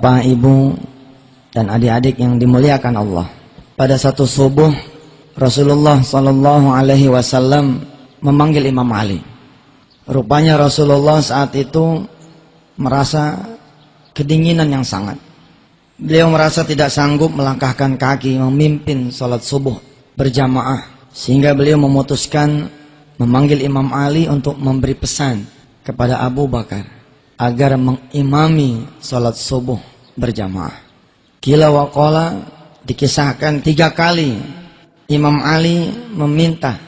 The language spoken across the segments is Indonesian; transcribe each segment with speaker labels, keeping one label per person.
Speaker 1: Bapak, Ibu, dan adik-adik yang dimuliakan Allah. Pada satu subuh, Rasulullah Shallallahu Alaihi Wasallam memanggil Imam Ali. Rupanya Rasulullah saat itu merasa kedinginan yang sangat. Beliau merasa tidak sanggup melangkahkan kaki memimpin sholat subuh berjamaah, sehingga beliau memutuskan memanggil Imam Ali untuk memberi pesan kepada Abu Bakar agar mengimami sholat subuh berjamaah. Qila wa qala, dikisahkan 3 kali Imam Ali meminta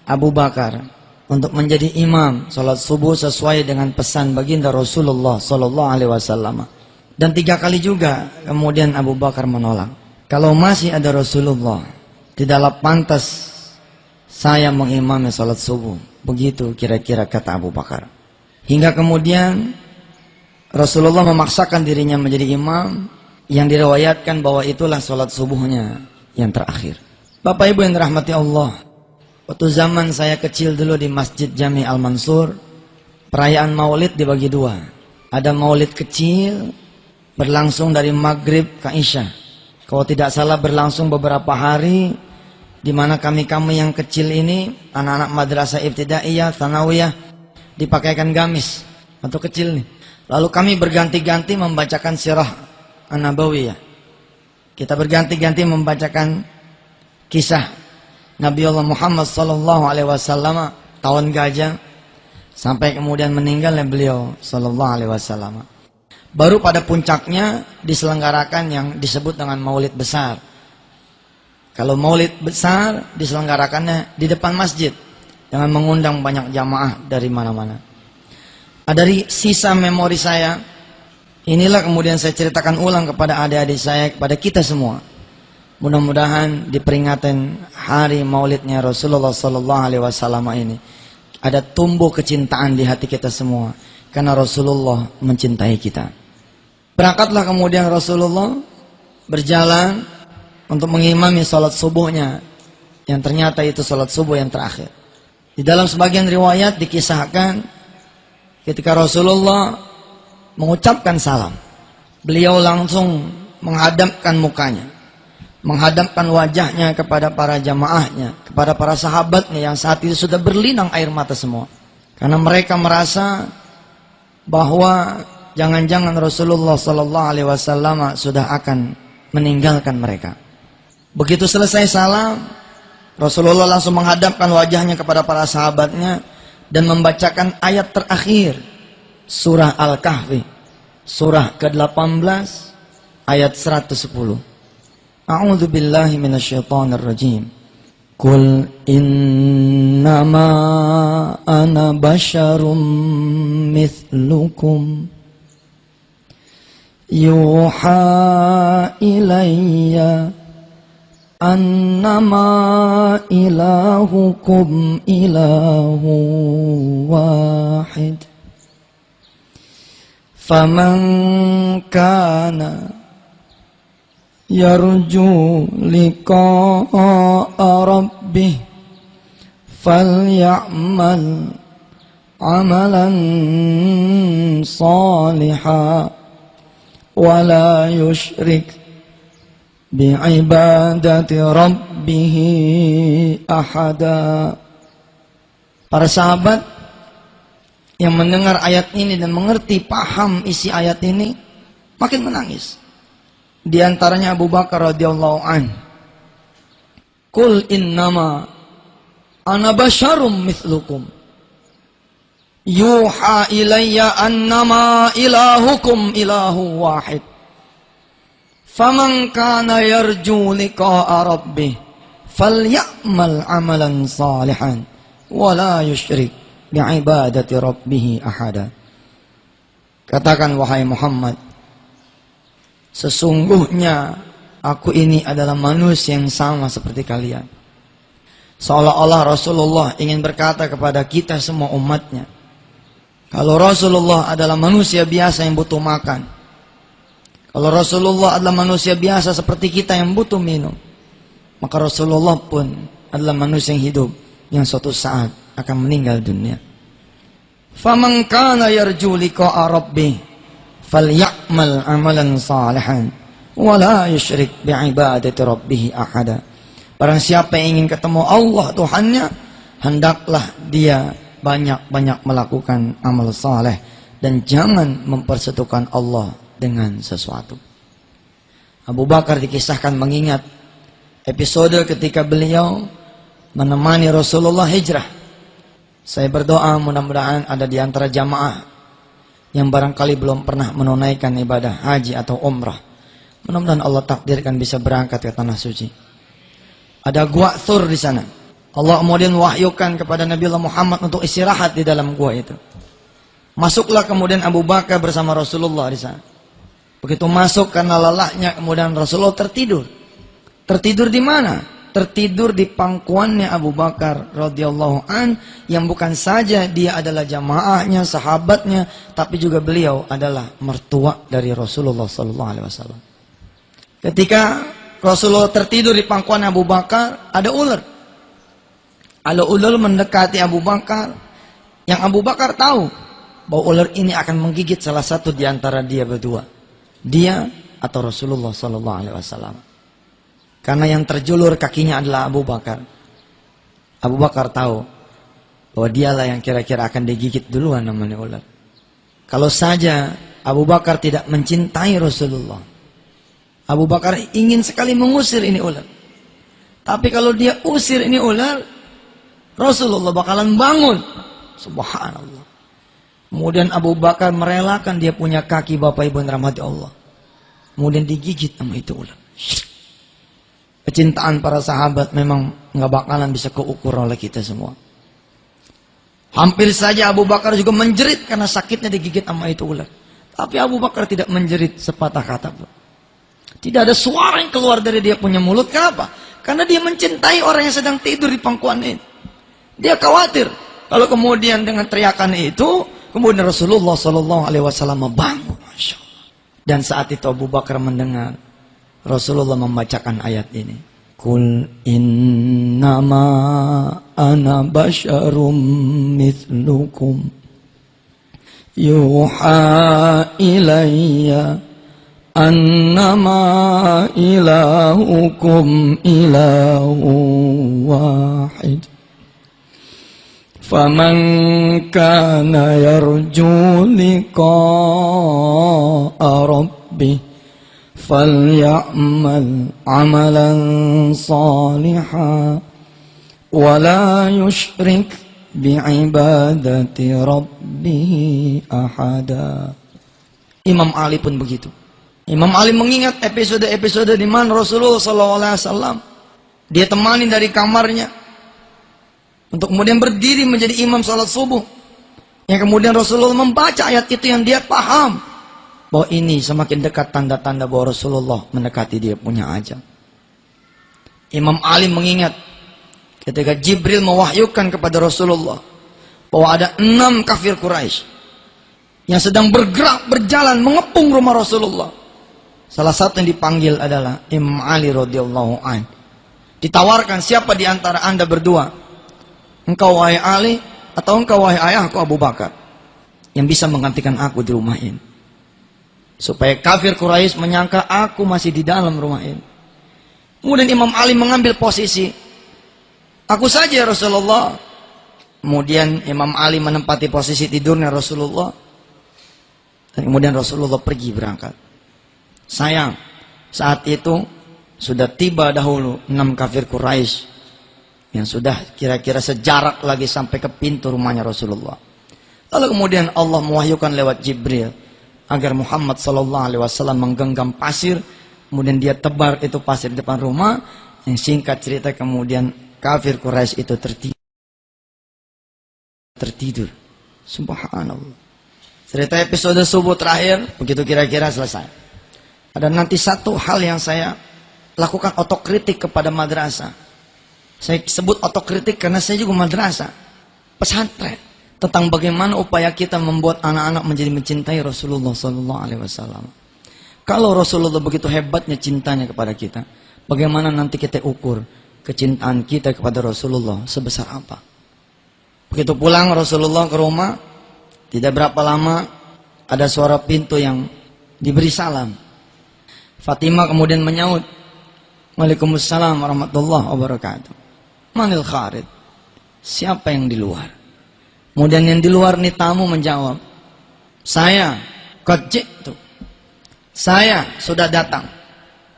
Speaker 1: Abu Bakar untuk menjadi imam sholat subuh sesuai dengan pesan baginda Rasulullah Sallallahu Alaihi Wasallam. Dan 3 kali juga kemudian Abu Bakar menolak. Kalau masih ada Rasulullah, tidaklah pantas saya mengimami sholat subuh. Begitu kira-kira kata Abu Bakar. Hingga kemudian Rasulullah memaksakan dirinya menjadi imam, yang diriwayatkan bahwa itulah sholat subuhnya yang terakhir. Bapak Ibu yang dirahmati Allah, waktu zaman saya kecil dulu di Masjid Jami Al-Mansur, perayaan maulid dibagi 2. Ada maulid kecil berlangsung dari maghrib ke isya. Kalau tidak salah berlangsung beberapa hari, di mana kami yang kecil ini, anak-anak madrasah ibtidaiyah, tsanawiyah, dipakaikan gamis atau kecil nih. Lalu kami berganti-ganti membacakan sirah an-nabawiyah. Kita berganti-ganti membacakan kisah Nabi Allah Muhammad Sallallahu Alaihi Wasallam, tahun gajah sampai kemudian meninggalnya beliau Sallallahu Alaihi Wasallam. Baru pada puncaknya diselenggarakan yang disebut dengan maulid besar. Kalau maulid besar diselenggarakannya di depan masjid dengan mengundang banyak jamaah dari mana-mana. Dari sisa memori saya, inilah kemudian saya ceritakan ulang kepada adik-adik saya, kepada kita semua. Mudah-mudahan di peringatan hari maulidnya Rasulullah Sallallahu Alaihi Wasallam ini ada tumbuh kecintaan di hati kita semua, karena Rasulullah mencintai kita. Berangkatlah kemudian Rasulullah berjalan untuk mengimami sholat subuhnya, yang ternyata itu sholat subuh yang terakhir. Di dalam sebagian riwayat dikisahkan ketika Rasulullah mengucapkan salam, beliau langsung menghadapkan mukanya, menghadapkan wajahnya kepada para jamaahnya, kepada para sahabatnya yang saat itu sudah berlinang air mata semua. Karena mereka merasa bahwa jangan-jangan Rasulullah Sallallahu Alaihi Wasallam sudah akan meninggalkan mereka. Begitu selesai salam, Rasulullah langsung menghadapkan wajahnya kepada para sahabatnya dan membacakan ayat terakhir surah Al-Kahfi, surah ke-18 ayat 110. A'udzu billahi minasyaitonir rajim. Qul innama ana basyarum mithlukum yuha ilayya annama ilahukum ilahu wahid faman kana yarju liqa'a rabbih falya'mal amalan salihan wa la yusyrik bi'ibadati rabbih ahada. Para sahabat yang mendengar ayat ini dan mengerti paham isi ayat ini makin menangis. Di antaranya Abu Bakar radhiyallahu an. Qul innama ana basyarum mithlukum yuha ilayya annama ilahukum ilahu wahid faman kana yarju liqa'a rabbih falyamal amalan salihan wala yusyrik bi'ibadati rabbih ahada. Katakan wahai Muhammad, sesungguhnya aku ini adalah manusia yang sama seperti kalian. Seolah-olah Rasulullah ingin berkata kepada kita semua umatnya, kalau Rasulullah adalah manusia biasa yang butuh makan, kalau Rasulullah adalah manusia biasa seperti kita yang butuh minum, maka Rasulullah pun adalah manusia yang hidup yang suatu saat akan meninggal dunia. Faman kana yarju liqa'a rabbih Falya'mal 'amalan salihan wa la yusyrik bi'ibadati rabbih ahada. Barang siapa yang ingin ketemu Allah Tuhannya, hendaklah dia banyak-banyak melakukan amal saleh dan jangan mempersekutukan Allah dengan sesuatu. Abu Bakar dikisahkan mengingat episode ketika beliau menemani Rasulullah hijrah. Saya berdoa mudah-mudahan ada di antara jamaah yang barangkali belum pernah menunaikan ibadah haji atau umrah. Mudah-mudahan Allah takdirkan bisa berangkat ke tanah suci. Ada gua Thur di sana. Allah kemudian wahyukan kepada Nabi Muhammad untuk istirahat di dalam gua itu. Masuklah kemudian Abu Bakar bersama Rasulullah di sana. Begitu masuk karena lelahnya kemudian Rasulullah tertidur. Tertidur di mana? Tertidur di pangkuannya Abu Bakar radhiyallahu an, yang bukan saja dia adalah jamaahnya, sahabatnya, tapi juga beliau adalah mertua dari Rasulullah sallallahu alaihi wasallam. Ketika Rasulullah tertidur di pangkuan Abu Bakar, ada ular. Ada ular mendekati Abu Bakar, yang Abu Bakar tahu bahwa ular ini akan menggigit salah satu di antara dia berdua, dia atau Rasulullah sallallahu alaihi wasallam. Karena yang terjulur kakinya adalah Abu Bakar. Abu Bakar tahu bahwa dialah yang kira-kira akan digigit duluan namanya ular. Kalau saja Abu Bakar tidak mencintai Rasulullah, Abu Bakar ingin sekali mengusir ini ular. Tapi kalau dia usir ini ular, Rasulullah bakalan bangun. Subhanallah. Kemudian Abu Bakar merelakan dia punya kaki, Bapak Ibu yang dirahmati Allah. Kemudian digigit sama itu ular. Kecintaan para sahabat memang nggak bakalan bisa keukur oleh kita semua. Hampir saja Abu Bakar juga menjerit karena sakitnya digigit sama itu ular. Tapi Abu Bakar tidak menjerit sepatah kata pun. Tidak ada suara yang keluar dari dia punya mulut. Kenapa? Karena dia mencintai orang yang sedang tidur di pangkuan ini. Dia khawatir kalau kemudian dengan teriakan itu, kemudian Rasulullah SAW bangun. Masya Allah. Dan saat itu Abu Bakar mendengar Rasulullah membacakan ayat ini. Kul innama ana basyarum mithlukum yuha ilayya annama ilahukum ilahu wahid. Faman kana yarju liqa'a rabbih falya'mal 'amalan salihan wa la yusyrik bi'ibadati rabbih ahada. Imam Ali pun begitu. Imam Ali mengingat episode-episode di mana Rasulullah SAW dia temani dari kamarnya untuk kemudian berdiri menjadi imam salat subuh. Yang kemudian Rasulullah membaca ayat itu yang dia paham bahwa ini semakin dekat tanda-tanda bahwa Rasulullah mendekati dia punya ajal. Imam Ali mengingat ketika Jibril mewahyukan kepada Rasulullah bahwa ada 6 kafir Quraisy yang sedang bergerak berjalan mengepung rumah Rasulullah. Salah satu yang dipanggil adalah Imam Ali radhiyallahu an. Ditawarkan, siapa di antara anda berdua, engkau wahai Ali atau engkau wahai ayahku Abu Bakar, yang bisa menggantikan aku di rumah ini? Supaya kafir Quraisy menyangka aku masih di dalam rumah ini. Kemudian Imam Ali mengambil posisi, aku saja ya Rasulullah. Kemudian Imam Ali menempati posisi tidurnya Rasulullah. Dan kemudian Rasulullah pergi berangkat. Sayang, saat itu sudah tiba dahulu 6 kafir Quraisy yang sudah kira-kira sejarak lagi sampai ke pintu rumahnya Rasulullah. Lalu kemudian Allah mewahyukan lewat Jibril agar Muhammad SAW menggenggam pasir, kemudian dia tebar itu pasir di depan rumah. Yang singkat cerita kemudian kafir Quraisy itu tertidur. Subhanallah. Cerita episode subuh terakhir begitu kira-kira selesai. Ada nanti satu hal yang saya lakukan otokritik kepada madrasah. Saya sebut otokritik karena saya juga madrasah, pesantren, tentang bagaimana upaya kita membuat anak-anak menjadi mencintai Rasulullah SAW. Kalau Rasulullah begitu hebatnya cintanya kepada kita, bagaimana nanti kita ukur kecintaan kita kepada Rasulullah sebesar apa? Begitu pulang Rasulullah ke rumah, tidak berapa lama ada suara pintu yang diberi salam. Fatimah kemudian menyaut, Waalaikumsalam warahmatullahi wabarakatuh. Manil kharid? Siapa yang di luar? Kemudian yang di luar nih tamu menjawab, saya, qad ji'tu. Saya sudah datang.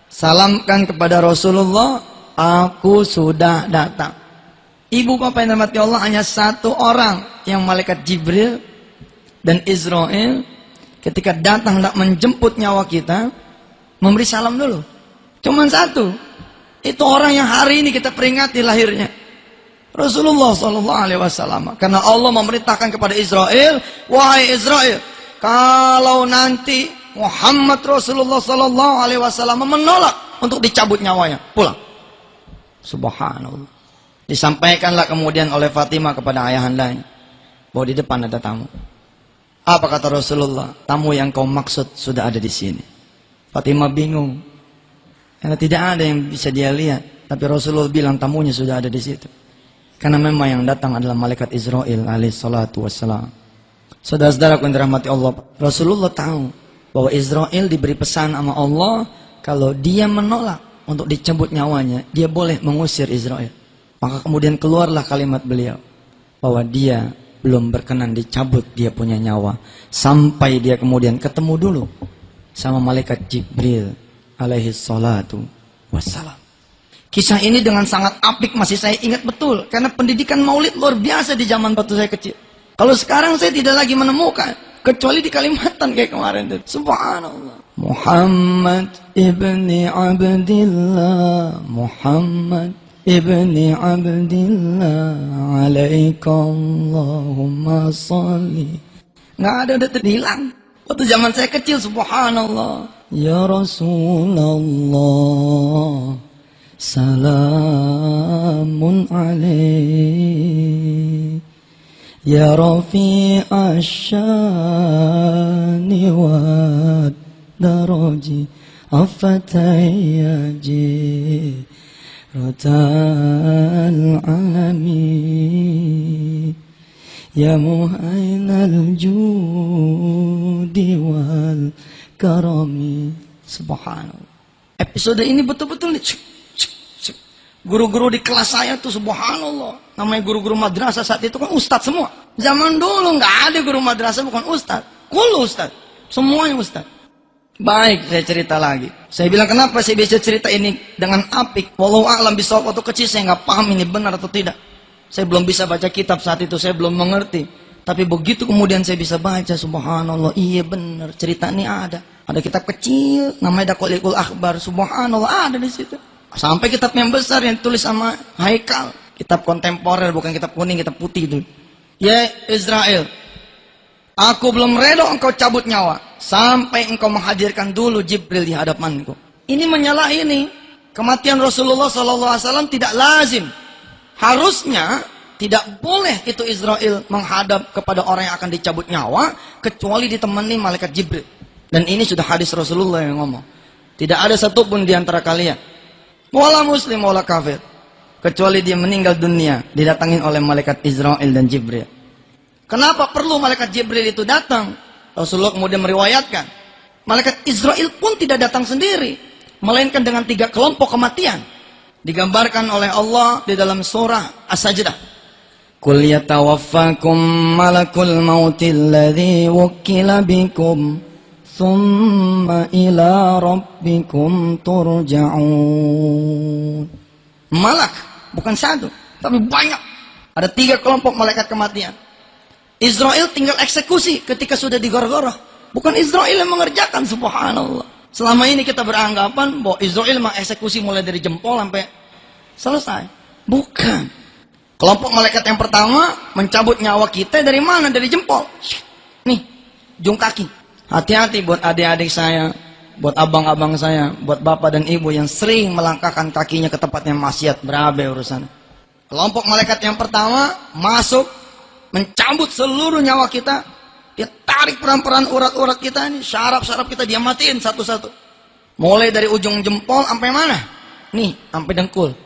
Speaker 1: Salamkan kepada Rasulullah, aku sudah datang. Ibu bapak yang dirahmati Allah, hanya satu orang yang malaikat Jibril dan Israel ketika datang hendak menjemput nyawa kita, memberi salam dulu. Cuman satu. Itu orang yang hari ini kita peringati lahirnya, Rasulullah SAW. Karena Allah memerintahkan kepada Israel, wahai Israel, kalau nanti Muhammad Rasulullah SAW menolak untuk dicabut nyawanya, pulang. Subhanallah. Disampaikanlah kemudian oleh Fatimah kepada ayahandanya bahwa di depan ada tamu. Apa kata Rasulullah? Tamu yang kau maksud sudah ada di sini. Fatimah bingung karena tidak ada yang bisa dia lihat, tapi Rasulullah bilang tamunya sudah ada di situ. Karena memang yang datang adalah malaikat Israel alaihissalatu wassalam. Saudara-saudara yang dirahmati Allah, Rasulullah tahu bahwa Israel diberi pesan sama Allah, kalau dia menolak untuk dicabut nyawanya, dia boleh mengusir Israel. Maka kemudian keluarlah kalimat beliau bahwa dia belum berkenan dicabut dia punya nyawa sampai dia kemudian ketemu dulu sama malaikat Jibril alaihi salatu wassalam. Kisah ini dengan sangat apik masih saya ingat betul, karena pendidikan maulid luar biasa di zaman waktu saya kecil. Kalau sekarang saya tidak lagi menemukan, kecuali di Kalimantan kayak kemarin itu. Subhanallah. Muhammad ibni Abdillah, Muhammad ibni Abdillah, alaikallahumma salli. Nggak ada, udah terhilang. Waktu zaman saya kecil, subhanallah. Ya Rasulullah, salamun alaih. Ya Rafi' asyani wa daraji afatayyaji Ratal alami ya muhainal judi wal karami. Subhanallah. Episode ini betul-betul guru-guru di kelas saya tuh subhanallah, namanya guru-guru madrasah saat itu kan ustadz semua. Zaman dulu nggak ada guru madrasah bukan ustadz, kulo ustadz, semuanya ustadz. Baik, saya cerita lagi. Saya bilang kenapa saya bisa cerita ini dengan apik. Wallahu a'lam bishawab. Waktu kecil saya nggak paham ini benar atau tidak. Saya belum bisa baca kitab saat itu, saya belum mengerti. Tapi begitu kemudian saya bisa baca, subhanallah, iya benar, cerita ini ada. Ada kitab kecil, namanya Daqaiqul Akhbar, subhanallah ada di situ. Sampai kitab yang besar yang tulis sama Haikal, kitab kontemporer, bukan kitab kuning, kitab putih itu. Ya Israel, aku belum rela engkau cabut nyawa sampai engkau menghadirkan dulu Jibril di hadapanku. Ini menyalahi ini. Kematian Rasulullah SAW tidak lazim. Harusnya tidak boleh itu Israel menghadap kepada orang yang akan dicabut nyawa kecuali ditemani malaikat Jibril. Dan ini sudah hadis Rasulullah yang ngomong. Tidak ada satupun di antara kalian, wala muslim wala kafir, kecuali dia meninggal dunia didatangin oleh malaikat Israel dan Jibril. Kenapa perlu malaikat Jibril itu datang? Rasulullah kemudian meriwayatkan, malaikat Israel pun tidak datang sendiri, melainkan dengan 3 kelompok kematian. Digambarkan oleh Allah di dalam surah As-Sajdah. Qul yatawaffakum malakul mautil ladzi wukkila bikum thumma ila rabbikum turja'un. Malak, bukan satu, tapi banyak. Ada 3 kelompok malaikat kematian. Israel tinggal eksekusi ketika sudah digor-goroh. Bukan Israel yang mengerjakan, subhanallah. Selama ini kita beranggapan bahwa Israel mengeksekusi mulai dari jempol sampai selesai. Bukan. Kelompok malaikat yang pertama mencabut nyawa kita dari mana? Dari jempol. Nih, ujung kaki. Hati-hati buat adik-adik saya, buat abang-abang saya, buat bapak dan ibu yang sering melangkahkan kakinya ke tempat yang maksiat, berabe urusan. Kelompok malaikat yang pertama masuk, mencabut seluruh nyawa kita. Dia tarik peran-peran urat-urat kita ini, syaraf-syaraf kita dia matiin satu-satu. Mulai dari ujung jempol sampai mana? Nih, sampai dengkul.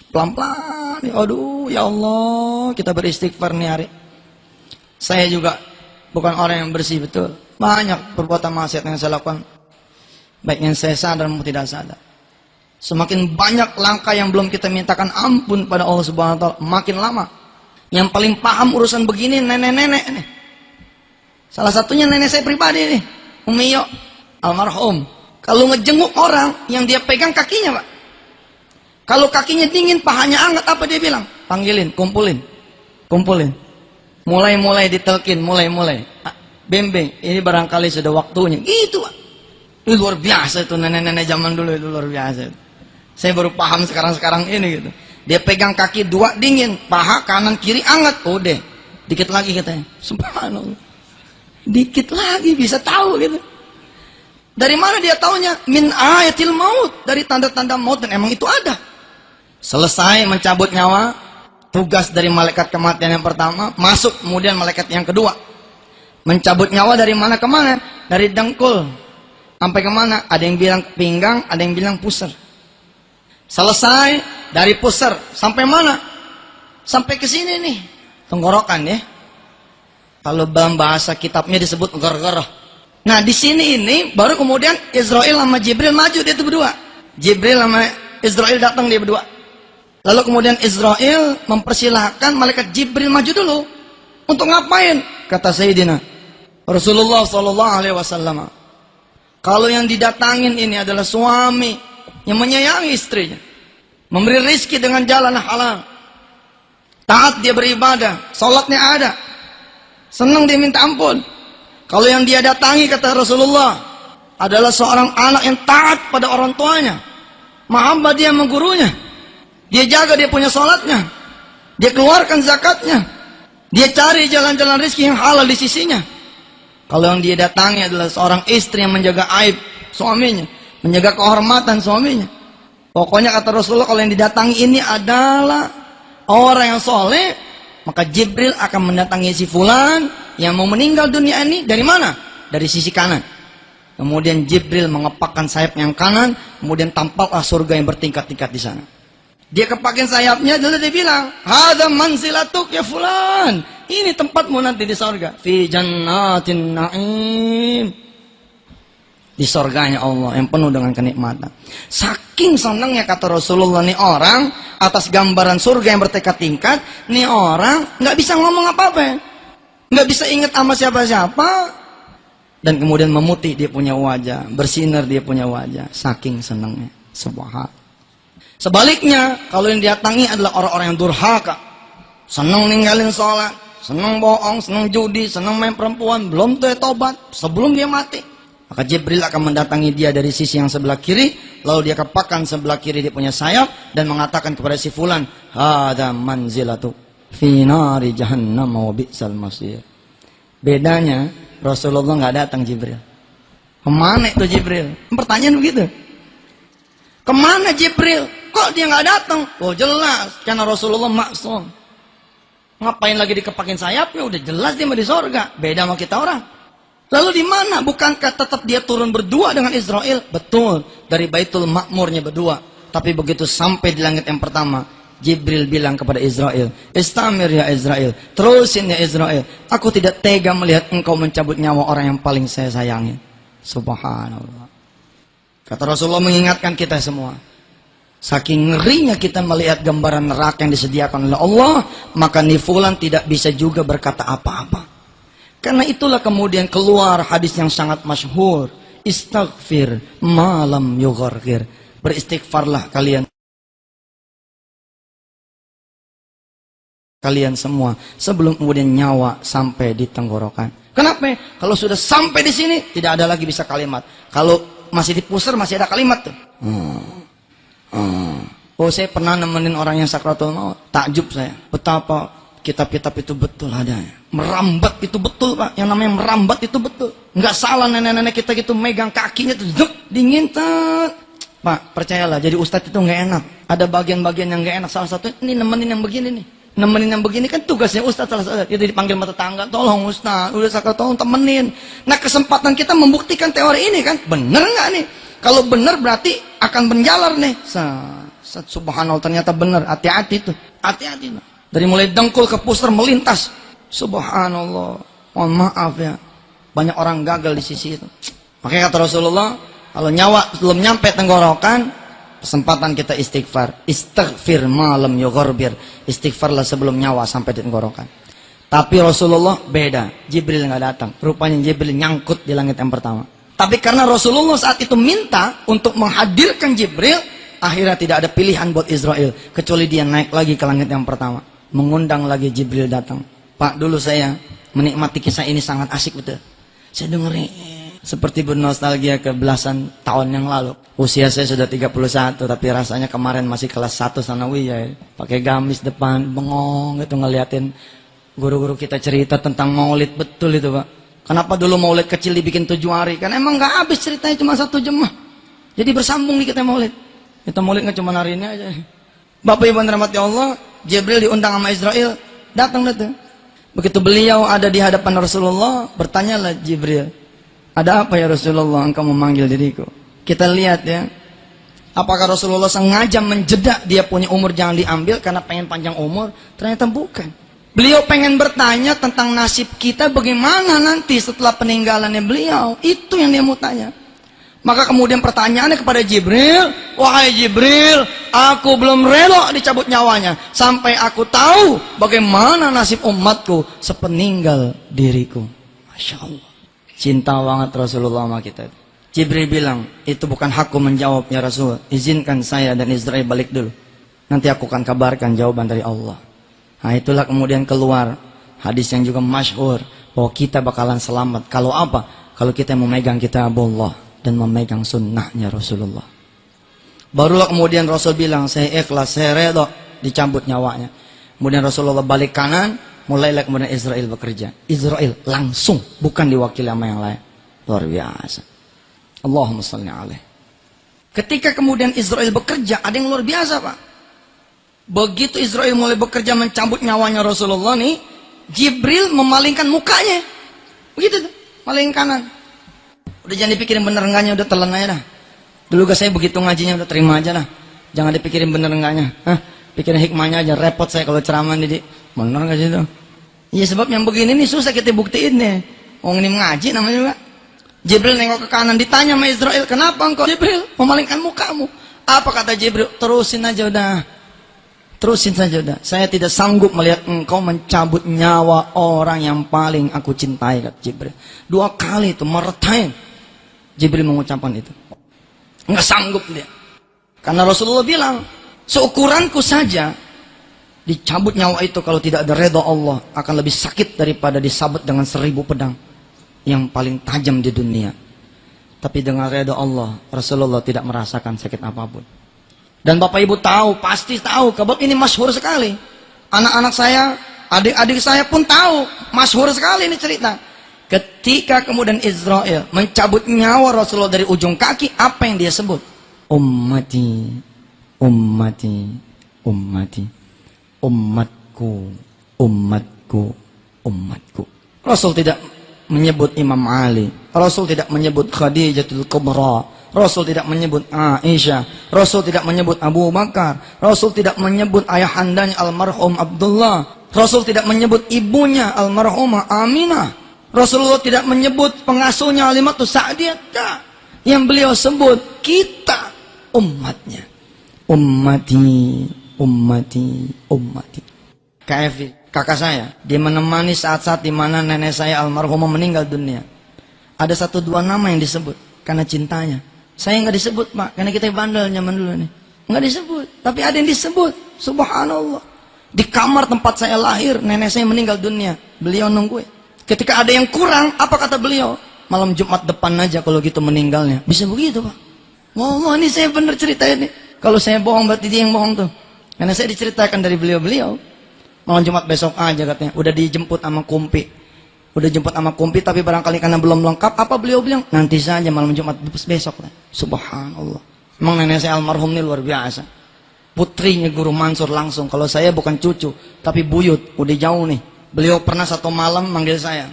Speaker 1: Pelan-pelan. Aduh, ya Allah, kita beristighfar nih hari. Saya juga bukan orang yang bersih betul. Banyak perbuatan maksiat yang saya lakukan, baik yang saya sadar maupun tidak sadar. Semakin banyak langkah yang belum kita mintakan ampun pada Allah Subhanahu wa taala, makin lama. Yang paling paham urusan begini nenek-nenek nih. Salah satunya nenek saya pribadi nih, Umiyo almarhum. Kalau ngejenguk orang yang dia pegang kakinya, Pak. Kalau kakinya dingin, pahanya hangat, apa dia bilang? Panggilin, kumpulin. Kumpulin. Mulai-mulai ditelkin, mulai-mulai. Bembeng, ini barangkali sudah waktunya. Gitu, Pak. Itu luar biasa itu, nenek-nenek zaman dulu itu luar biasa itu. Saya baru paham sekarang-sekarang ini gitu. Dia pegang kaki dua dingin, paha kanan kiri hangat. Udah, dikit lagi katanya. Subhanallah. Dikit lagi bisa tahu gitu. Dari mana dia taunya? Min ayatil maut, dari tanda-tanda maut, dan emang itu ada. Selesai mencabut nyawa, tugas dari malaikat kematian yang pertama, masuk kemudian malaikat yang kedua. Mencabut nyawa dari mana ke mana? Dari dengkul sampai kemana? Ada yang bilang pinggang, ada yang bilang pusar. Selesai dari pusar sampai mana? Sampai ke sini nih, tenggorokan ya. Kalau dalam bahasa kitabnya disebut gar-garah. Nah di sini ini baru kemudian Israel sama Jibril maju, dia itu berdua. Jibril sama Israel datang, dia berdua. Lalu kemudian Israel mempersilahkan malaikat Jibril maju dulu. Untuk ngapain? Kata Sayyidina Rasulullah SAW. Kalau yang didatangin ini adalah suami yang menyayangi istrinya, memberi rizki dengan jalan halal, taat dia beribadah, sholatnya ada, senang dia minta ampun. Kalau yang dia datangi, kata Rasulullah, adalah seorang anak yang taat pada orang tuanya, mahabbah dia sama gurunya, dia jaga dia punya sholatnya, dia keluarkan zakatnya, dia cari jalan-jalan rizki yang halal di sisinya. Kalau yang dia datangi adalah seorang istri yang menjaga aib suaminya, menjaga kehormatan suaminya, pokoknya kata Rasulullah, kalau yang didatangi ini adalah orang yang soleh, maka Jibril akan mendatangi si fulan yang mau meninggal dunia ini. Dari mana? Dari sisi kanan. Kemudian Jibril mengepakkan sayap yang kanan, kemudian tampaklah surga yang bertingkat-tingkat di sana. Dia kepakin sayapnya, lalu dia bilang, "Hadza manzilatuk ya fulan." Ini tempatmu nanti di surga. Fi jannatin na'im. Di surganya Allah yang penuh dengan kenikmatan. Saking senangnya kata Rasulullah nih orang atas gambaran surga yang bertingkat-tingkat, nih orang nggak bisa ngomong apa-apa, nggak bisa ingat sama siapa-siapa, dan kemudian memutih dia punya wajah, bersinar dia punya wajah, saking senangnya. Subhanallah. Sebaliknya, kalau yang didatangi adalah orang-orang yang durhaka, senang ninggalin sholat, senang bohong, senang judi, senang main perempuan, belum tuh tobat sebelum dia mati, maka Jibril akan mendatangi dia dari sisi yang sebelah kiri, lalu dia kepakkan sebelah kiri dia punya sayap dan mengatakan kepada si fulan, "Hadza manzilatu fi nari jahannam wa bi'sal masir." Bedanya Rasulullah nggak datang Jibril. Kemana itu Jibril? Pertanyaan begitu. Kemana Jibril? Kok dia nggak datang? Oh jelas, karena Rasulullah maksum. Ngapain lagi dikepakin sayapnya? Udah jelas dia di sorga. Beda sama kita orang. Lalu di mana? Bukankah tetap dia turun berdua dengan Israel? Betul, dari Baitul Ma'murnya berdua. Tapi begitu sampai di langit yang pertama, Jibril bilang kepada Israel, "Istamir ya Israel, terusin ya Israel. Aku tidak tega melihat engkau mencabut nyawa orang yang paling saya sayangi." Subhanallah. Kata Rasulullah mengingatkan kita semua, saking ngerinya kita melihat gambaran neraka yang disediakan oleh Allah, maka nifulan tidak bisa juga berkata apa-apa. Karena itulah kemudian keluar hadis yang sangat masyhur, istaghfir malam yughargir. Beristighfarlah kalian semua sebelum kemudian nyawa sampai di tenggorokan. Kenapa? Kalau sudah sampai di sini tidak ada lagi bisa kalimat. Kalau masih di pusar masih ada kalimat tuh. Oh, saya pernah nemenin orang yang sakratul maut. Takjub saya. Betapa kitab-kitab itu betul adanya. Merambat itu betul, Pak. Yang namanya merambat itu betul. Nggak salah nenek-nenek kita gitu megang kakinya tuh dingin tuh. Pak, percayalah, jadi ustadz itu nggak enak. Ada bagian-bagian yang nggak enak. Salah satu ini nemenin yang begini nih. Nemenin yang begini kan tugasnya ustadz salah satu. Dia dipanggil sama tetangga, "Tolong ustadz, udah sakrat tolong temenin." Nah, kesempatan kita membuktikan teori ini kan, bener nggak nih? Kalau bener berarti akan menjalar nih. Subhanallah, ternyata bener. Hati-hati tuh, hati-hati tuh. Dari mulai dengkul ke pusar melintas. Subhanallah. Mohon maaf ya. Banyak orang gagal di sisi itu. Makanya kata Rasulullah, kalau nyawa belum nyampe tenggorokan, kesempatan kita istighfar. Istighfir malam yugharbir. Istighfarlah sebelum nyawa sampai di tenggorokan. Tapi Rasulullah beda. Jibril nggak datang. Rupanya Jibril nyangkut di langit yang pertama. Tapi karena Rasulullah saat itu minta untuk menghadirkan Jibril, akhirnya tidak ada pilihan buat Israel kecuali dia naik lagi ke langit yang pertama, mengundang lagi Jibril datang. Pak, dulu saya menikmati kisah ini sangat asik betul. Saya dengerin seperti bernostalgia ke belasan tahun yang lalu. Usia saya sudah 31, tapi rasanya kemarin masih kelas 1 sanawiyah. Pakai gamis depan, bengong gitu ngeliatin guru-guru kita cerita tentang maulid. Betul itu, Pak. Kenapa dulu maulid kecil dibikin 7 hari? Kan emang gak habis ceritanya, cuma 1 jam. Jadi bersambung nih kita maulid. Kita maulid gak cuma hari ini aja. Bapak Ibu rahmati Allah, Jibril diundang sama Israel, datang. Begitu beliau ada di hadapan Rasulullah, bertanyalah Jibril, ada apa ya Rasulullah engkau memanggil diriku? Kita lihat ya, apakah Rasulullah sengaja menjeda dia punya umur jangan diambil karena pengen panjang umur? Ternyata bukan. Beliau pengen bertanya tentang nasib kita bagaimana nanti setelah peninggalannya beliau. Itu yang dia mau tanya. Maka kemudian pertanyaannya kepada Jibril, wahai Jibril, aku belum rela dicabut nyawanya sampai aku tahu bagaimana nasib umatku sepeninggal diriku. Masya Allah. Cinta banget Rasulullah sama kita. Jibril bilang, itu bukan hakku menjawab ya Rasul. Izinkan saya dan Israel balik dulu. Nanti aku akan kabarkan jawaban dari Allah. Nah itulah kemudian keluar hadis yang juga masyhur bahwa kita bakalan selamat. Kalau apa? Kalau kita memegang kitabullah dan memegang sunnahnya Rasulullah. Barulah kemudian Rasul bilang, saya ikhlas, saya reda dicabut nyawanya. Kemudian Rasulullah balik kanan, mulailah kemudian Israel bekerja. Israel langsung, bukan diwakili sama yang lain. Luar biasa. Allahumma shalli alaih. Ketika kemudian Israel bekerja, ada yang luar biasa, Pak. Begitu Israel mulai bekerja mencabut nyawanya Rasulullah nih, Jibril memalingkan mukanya. Begitu tuh, maling kanan. Udah jangan dipikirin bener enggaknya, udah telan aja dah. Dulu saya begitu ngajinya udah terima aja lah. Jangan dipikirin bener enggaknya. Pikirin hikmahnya aja, repot saya kalau ceramah nih. Bener enggak sih itu? Iya sebab yang begini nih susah kita buktiin nih. Orang ini mengaji namanya juga. Jibril nengok ke kanan, ditanya sama Israel, kenapa engkau Jibril memalingkan mukamu? Apa kata Jibril? Terusin aja udah. Terusin saja udah. Saya tidak sanggup melihat engkau mencabut nyawa orang yang paling aku cintai, kata Jibril. 2 kali itu meretain Jibril mengucapkan itu. Enggak sanggup dia. Karena Rasulullah bilang, seukuranku saja dicabut nyawa itu kalau tidak ada redha Allah akan lebih sakit daripada disabet dengan 1000 pedang yang paling tajam di dunia. Tapi dengan redha Allah, Rasulullah tidak merasakan sakit apapun. Dan Bapak Ibu tahu, pasti tahu, sebab ini masyhur sekali. Anak-anak saya, adik-adik saya pun tahu, masyhur sekali ini cerita. Ketika kemudian Israel mencabut nyawa Rasulullah dari ujung kaki, apa yang dia sebut? Ummati, ummati, ummati, ummatku, umatku, umatku. Rasul tidak menyebut Imam Ali, Rasul tidak menyebut Khadijatul Kubra, Rasul tidak menyebut Aisyah, Rasul tidak menyebut Abu Bakar, Rasul tidak menyebut ayahandanya almarhum Abdullah, Rasul tidak menyebut ibunya almarhumah Aminah, Rasulullah tidak menyebut pengasuhnya Halimatus Sa'diyah. Yang beliau sebut kita umatnya. Ummati, ummati, ummati. KFV, kakak saya, dia menemani saat-saat di mana nenek saya almarhumah meninggal dunia. Ada 1-2 nama yang disebut karena cintanya. Saya nggak disebut, Pak, karena kita bandel zaman dulu nih. Nggak disebut, tapi ada yang disebut. Subhanallah. Di kamar tempat saya lahir, nenek saya meninggal dunia. Beliau nungguin. Ketika ada yang kurang, apa kata beliau? Malam Jumat depan aja kalau gitu meninggalnya. Bisa begitu, Pak. Wah, ini saya bener cerita ini. Kalau saya bohong, berarti dia yang bohong tuh. Karena saya diceritakan dari beliau-beliau. Malam Jumat besok aja katanya. Udah dijemput sama kumpi. Udah jemput sama kumpi tapi barangkali karena belum lengkap. Apa beliau bilang? Nanti saja malam Jumat besok. Subhanallah. Emang nenek saya almarhum ini luar biasa. Putrinya Guru Mansur langsung. Kalau saya bukan cucu, tapi buyut. Udah jauh nih. Beliau pernah 1 malam manggil saya.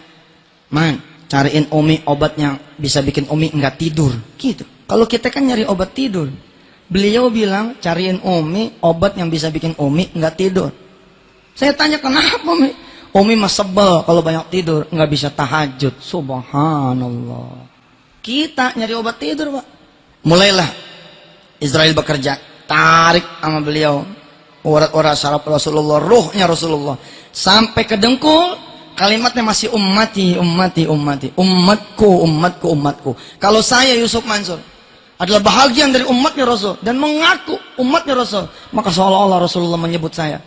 Speaker 1: Man, cariin Umi obat yang bisa bikin Umi enggak tidur. Gitu. Kalau kita kan nyari obat tidur. Beliau bilang, cariin Umi obat yang bisa bikin Umi enggak tidur. Saya tanya, kenapa Umi? Umi mah sebel kalau banyak tidur, nggak bisa tahajud. Subhanallah. Kita nyari obat tidur, Pak. Mulailah Israel bekerja, tarik sama beliau urat-urat saraf Rasulullah, ruhnya Rasulullah, sampai ke dengkul. Kalimatnya masih ummati, ummati, ummati, umatku, umatku, umatku. Kalau saya Yusuf Mansur adalah bahagian dari umatnya Rasul dan mengaku umatnya Rasul, maka seolah-olah Rasulullah menyebut saya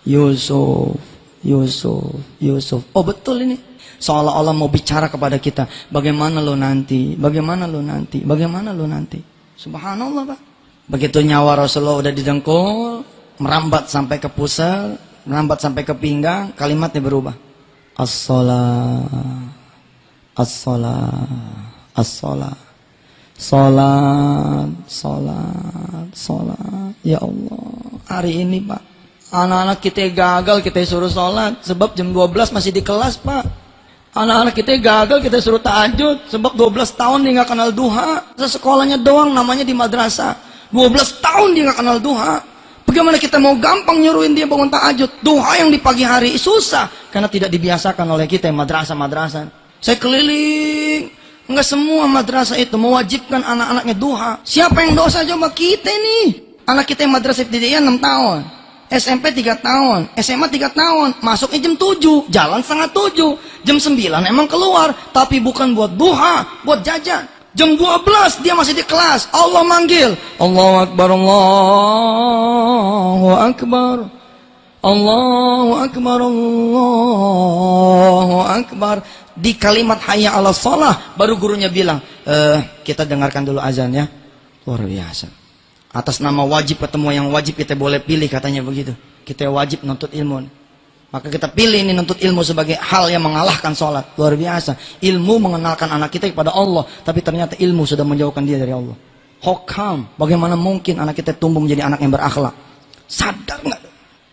Speaker 1: Yusuf, Yusuf, Yusuf. Oh betul ini. Seolah-olah mau bicara kepada kita, bagaimana lo nanti, bagaimana lo nanti, bagaimana lo nanti. Subhanallah, Pak. Begitu nyawa Rasulullah udah didengkul, merambat sampai ke pusar, merambat sampai ke pinggang, kalimatnya berubah. As-salat, as-salat, as-salat. Salat, salat, salat. Ya Allah, hari ini Pak, anak-anak kita gagal, kita suruh salat sebab jam 12 masih di kelas, Pak. Anak-anak kita gagal, kita suruh tahajud sebab 12 tahun dia nggak kenal duha. Sekolahnya doang namanya di madrasah, 12 tahun dia nggak kenal duha. Bagaimana kita mau gampang nyuruhin dia bangun tahajud? Duha yang di pagi hari susah karena tidak dibiasakan oleh kita madrasah-madrasah. Saya keliling, enggak semua madrasah itu mewajibkan anak-anaknya duha. Siapa yang dosa coba? Kita nih. Anak kita yang madrasah ibtidaiyah 6 tahun, SMP 3 tahun, SMA 3 tahun, masuknya jam 7, jalan setengah 7, jam 9 emang keluar, tapi bukan buat duha, buat jajan. Jam 12 dia masih di kelas, Allah manggil, Allahu Akbar, Allahu Akbar, Allahu Akbar, Allahu Akbar. Di kalimat hayya ala shalah baru gurunya bilang, kita dengarkan dulu azan ya. Luar biasa. Atas nama wajib ketemu yang wajib kita boleh pilih, katanya begitu. Kita wajib nuntut ilmu, maka kita pilih ini nuntut ilmu sebagai hal yang mengalahkan sholat. Luar biasa. Ilmu mengenalkan anak kita kepada Allah, tapi ternyata ilmu sudah menjauhkan dia dari Allah. Hokam, bagaimana mungkin anak kita tumbuh menjadi anak yang berakhlak? Sadar nggak?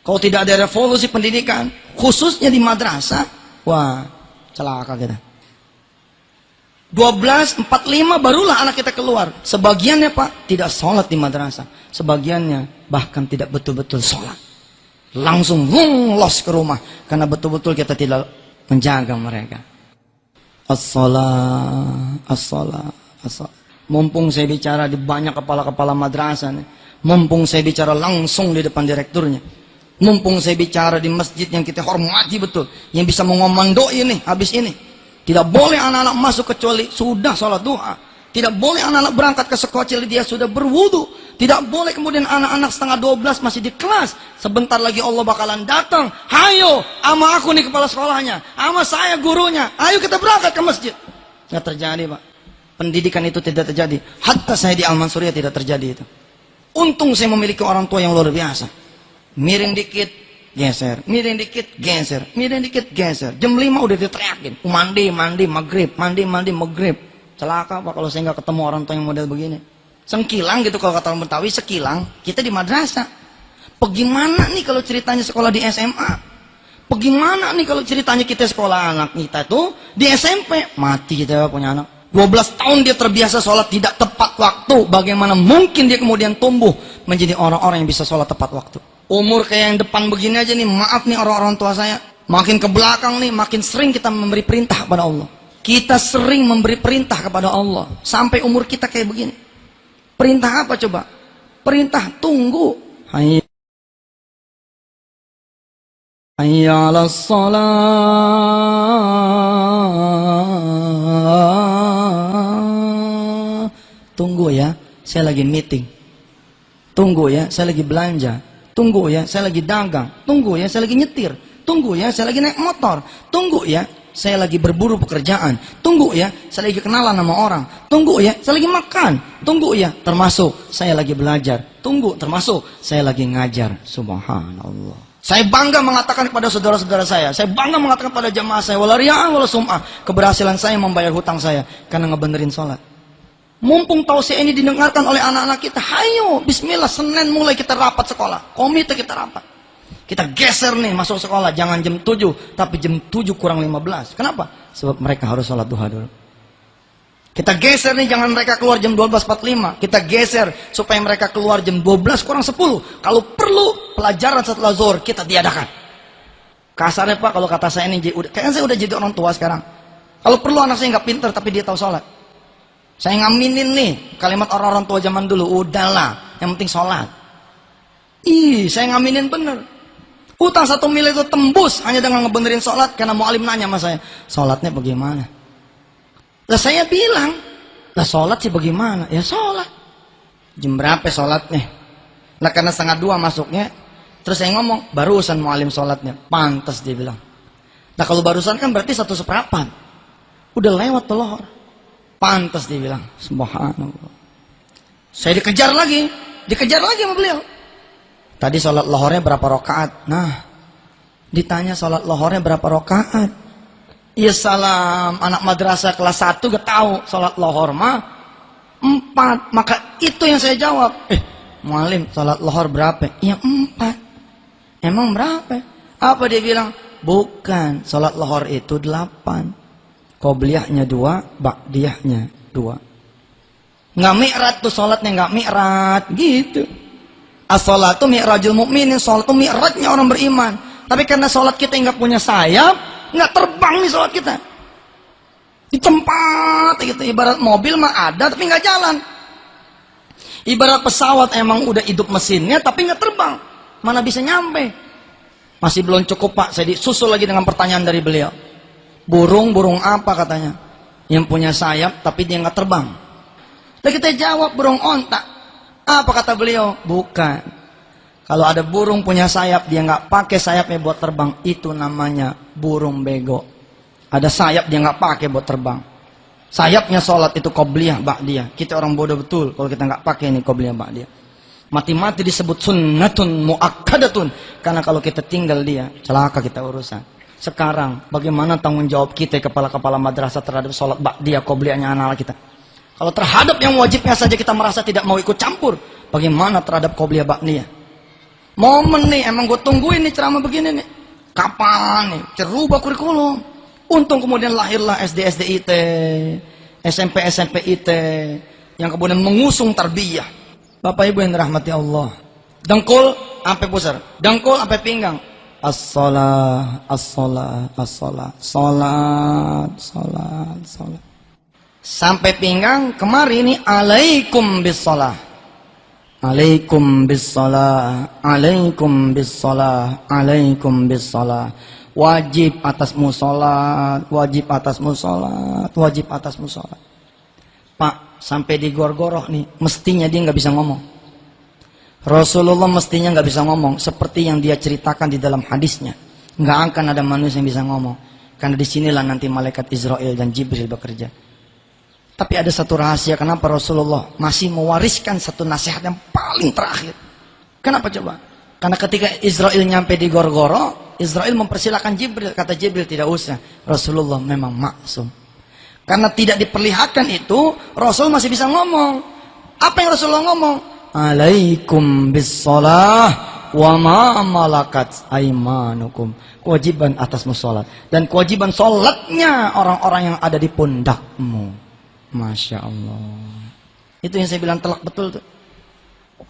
Speaker 1: Kalau tidak ada revolusi pendidikan, khususnya di madrasah, wah, celaka kita. 12.45 barulah anak kita keluar. Sebagiannya Pak tidak sholat di madrasah, sebagiannya bahkan tidak betul-betul sholat, langsung los ke rumah karena betul-betul kita tidak menjaga mereka. As-salat, as-salat, as-salat. Mumpung saya bicara di banyak kepala-kepala madrasah nih, mumpung saya bicara langsung di depan direkturnya, mumpung saya bicara di masjid yang kita hormati betul, yang bisa mengomandoi ini habis ini. Tidak boleh anak-anak masuk kecuali sudah sholat duha. Tidak boleh anak-anak berangkat ke sekolah kecuali dia sudah berwudu. Tidak boleh kemudian anak-anak setengah 12 masih di kelas. Sebentar lagi Allah bakalan datang. Hayo, ama aku nih kepala sekolahnya, ama saya gurunya. Ayo kita berangkat ke masjid. Nggak terjadi Pak. Pendidikan itu tidak terjadi. Hatta saya di Al-Mansuriyah tidak terjadi itu. Untung saya memiliki orang tua yang luar biasa. Miring dikit, geser, miring dikit, geser, miring dikit, geser. Jam 5 udah diteriakin, mandi, mandi, maghrib, mandi, mandi, maghrib. Celaka Pak kalau saya nggak ketemu orang tua yang model begini. Sengkilang gitu kalau kata orang Betawi, sekilang. Kita di madrasah. Bagaimana nih kalau ceritanya sekolah di SMA? Bagaimana nih kalau ceritanya kita sekolah anak kita tuh di SMP? Mati kita punya anak. 12 tahun dia terbiasa sholat tidak tepat waktu. Bagaimana mungkin dia kemudian tumbuh menjadi orang-orang yang bisa sholat tepat waktu? Umur kayak yang depan begini aja nih, maaf nih orang-orang tua saya. Makin ke belakang nih, makin sering kita memberi perintah kepada Allah. Kita sering memberi perintah kepada Allah. Sampai umur kita kayak begini. Perintah apa coba? Perintah tunggu. Hayya ala shalah. Tunggu ya, saya lagi meeting. Tunggu ya, saya lagi belanja. Tunggu ya, saya lagi dagang. Tunggu ya, saya lagi nyetir. Tunggu ya, saya lagi naik motor. Tunggu ya, saya lagi berburu pekerjaan. Tunggu ya, saya lagi kenalan sama orang. Tunggu ya, saya lagi makan. Tunggu ya, termasuk saya lagi belajar. Tunggu, termasuk saya lagi ngajar. Subhanallah. Saya bangga mengatakan kepada saudara-saudara saya bangga mengatakan pada jamaah saya, wala riya'an wala sum'ah, keberhasilan saya membayar hutang saya karena ngebenerin sholat. Mumpung tausiah ini didengarkan oleh anak-anak kita, hayo, bismillah, Senin mulai kita rapat sekolah, komite kita rapat. Kita geser nih masuk sekolah, jangan jam 7, tapi jam 7 kurang 15. Kenapa? Sebab mereka harus sholat duha dulu. Kita geser nih, jangan mereka keluar jam 12.45. Kita geser supaya mereka keluar jam 12 kurang 10. Kalau perlu, pelajaran setelah zuhur kita tiadakan. Kasarnya Pak, kalau kata saya ini, kayaknya saya udah jadi orang tua sekarang. Kalau perlu anak saya nggak pinter tapi dia tahu sholat, saya ngaminin nih kalimat orang-orang tua zaman dulu, udahlah, yang penting sholat. Saya ngaminin bener. Utang 1 miliar itu tembus hanya dengan ngebenerin sholat, karena mualim nanya sama saya, sholatnya bagaimana? Lah saya bilang, lah sholat sih bagaimana? Ya sholat. Jam berapa sholatnya? Lah karena 1:30 masuknya. Terus saya ngomong, barusan mualim sholatnya. Pantas dia bilang. Nah kalau barusan kan berarti 1/4. Udah lewat telur. Pantas dia bilang. Subhanallah. Saya dikejar lagi sama beliau. Tadi sholat lohornya berapa rakaat? Nah, ditanya sholat lohornya berapa rakaat? Ya salam, anak madrasah kelas 1 gak tahu sholat lohor mah 4. Maka itu yang saya jawab. Mualim, sholat lohor berapa? Ya 4. Emang berapa? Apa dia bilang? Bukan, sholat lohor itu 8. Qobliyahnya 2, ba'diyahnya 2. Nggak mi'rat tuh sholatnya, nggak mi'rat gitu. As-sholatu mi'rajul mu'minin, sholat itu mi'rajnya orang beriman. Tapi karena sholat kita nggak punya sayap, nggak terbang nih sholat kita. Di tempat gitu, ibarat mobil mah ada tapi nggak jalan. Ibarat pesawat emang udah hidup mesinnya tapi nggak terbang, mana bisa nyampe. Masih belum cukup Pak, saya disusul lagi dengan pertanyaan dari beliau. Burung apa katanya? Yang punya sayap tapi dia nggak terbang. Lalu kita jawab burung onta. Apa kata beliau? Bukan. Kalau ada burung punya sayap dia nggak pakai sayapnya buat terbang, itu namanya burung bego. Ada sayap dia nggak pakai buat terbang. Sayapnya sholat itu qobliyah ba'diyah. Kita orang bodoh betul kalau kita nggak pakai ini qobliyah ba'diyah. Mati-mati disebut sunnatun muakkadatun, karena kalau kita tinggal dia celaka kita urusan. Sekarang bagaimana tanggung jawab kita kepala-kepala madrasah terhadap sholat ba'diyah qobliyahnya anak-anak kita? Kalau terhadap yang wajibnya saja kita merasa tidak mau ikut campur, bagaimana terhadap qobliyah ba'diyah? Momen nih, emang gue tungguin nih ceramah begini nih. Kapan nih? Cerubah kurikulum. Untung kemudian lahirlah SD IT, SMP IT, yang kemudian mengusung tarbiyah. Bapak Ibu yang dirahmati Allah. Dengkul sampai pusar, dengkul sampai pinggang. As-shalah, as-shalah, as-shalah, salat, salat, salat. Sampai pinggang kemari ini alaikum bis-shalah. Alaikum bis-shalah, alaikum bis-shalah, alaikum bis-shalah. Wajib atasmu salat, wajib atasmu salat, wajib atasmu salat. Pak, sampai di gor-goroh nih, mestinya dia nggak bisa ngomong. Rasulullah mestinya nggak bisa ngomong seperti yang dia ceritakan di dalam hadisnya. Nggak akan ada manusia yang bisa ngomong, karena disinilah nanti malaikat Israel dan Jibril bekerja. Tapi ada satu rahasia kenapa Rasulullah masih mewariskan satu nasihat yang paling terakhir. Kenapa coba? Karena ketika Israel nyampe di Gor-Goro, Israel mempersilahkan Jibril. Kata Jibril, tidak usah, Rasulullah memang maksum. Karena tidak diperlihatkan itu, Rasul masih bisa ngomong. Apa yang Rasulullah ngomong? Alaikum bis-shalah wa ma malakat aimanukum. Kewajiban atasmu sholat, dan kewajiban sholatnya orang-orang yang ada di pundakmu. Masya Allah. Itu yang saya bilang telak betul tuh.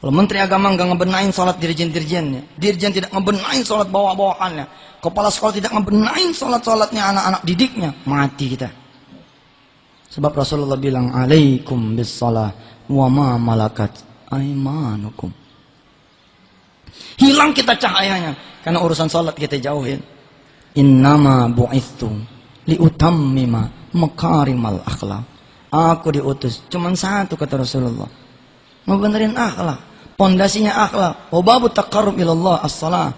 Speaker 1: Kalau Menteri Agama nggak ngebenain sholat dirjen-dirjennya, dirjen tidak ngebenain sholat bawa-bawaannya, kepala sekolah tidak ngebenain sholat-sholatnya anak-anak didiknya, mati kita. Sebab Rasulullah bilang alaikum bis-shalah wa ma malakat aimanukum. Hilang kita cahayanya karena urusan sholat kita jauhin. Innama bu'ithu liutammima makarimal akhlak. Aku diutus cuman satu, kata Rasulullah, mau benerin akhlak. Pondasinya akhlak. Wababu taqarrub ilallah as-shalah.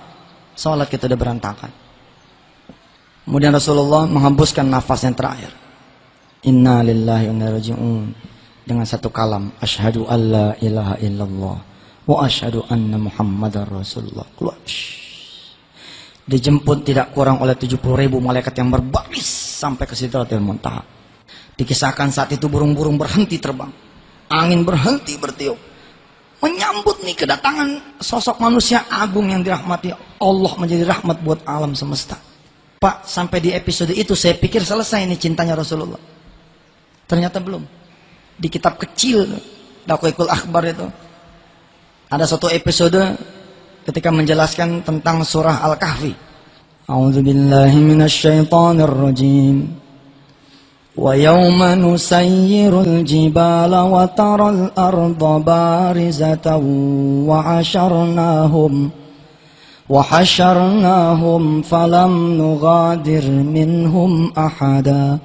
Speaker 1: Salat kita udah berantakan. Kemudian Rasulullah menghembuskan nafas yang terakhir. Inna lillahi wa inna ilaihi raji'un. Dengan satu kalam, asyhadu alla ilaha illallah wa asyhadu anna muhammadar rasulullah. Keluar. Dijemput tidak kurang oleh 70.000 malaikat yang berbaris sampai ke Sidratul Muntaha. Dikisahkan saat itu burung-burung berhenti terbang, angin berhenti bertiup, menyambut nih kedatangan sosok manusia agung yang dirahmati Allah, menjadi rahmat buat alam semesta. Pak, sampai di episode itu saya pikir selesai nih cintanya Rasulullah. Ternyata belum. Di kitab kecil Daqiqul Akhbar itu ada satu episode ketika menjelaskan tentang surah Al-Kahfi. A'udzu billahi minasy syaithanir rajim. Wa yawma nusayyirul jibala wa taral arda barizatan wa hasharnahum falam nughadir minhum ahada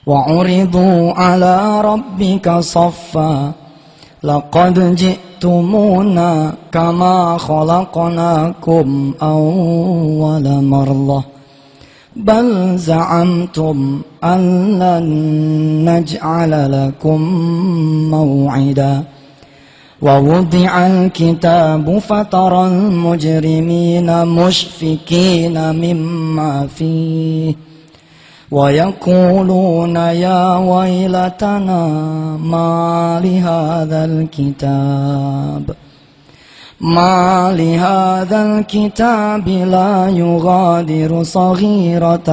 Speaker 1: wa uridu ala rabbika saffa laqad ji'tumuna kama khalaqnakum awwala marrah bal za'amtum an lan naj'ala lakum maw'ida wa wudi'al kitabu fataral mujrimina mushfikina mimma fihi ويقولون يا ويلتنا ما لهذا الكتاب لا يغادر صغيرة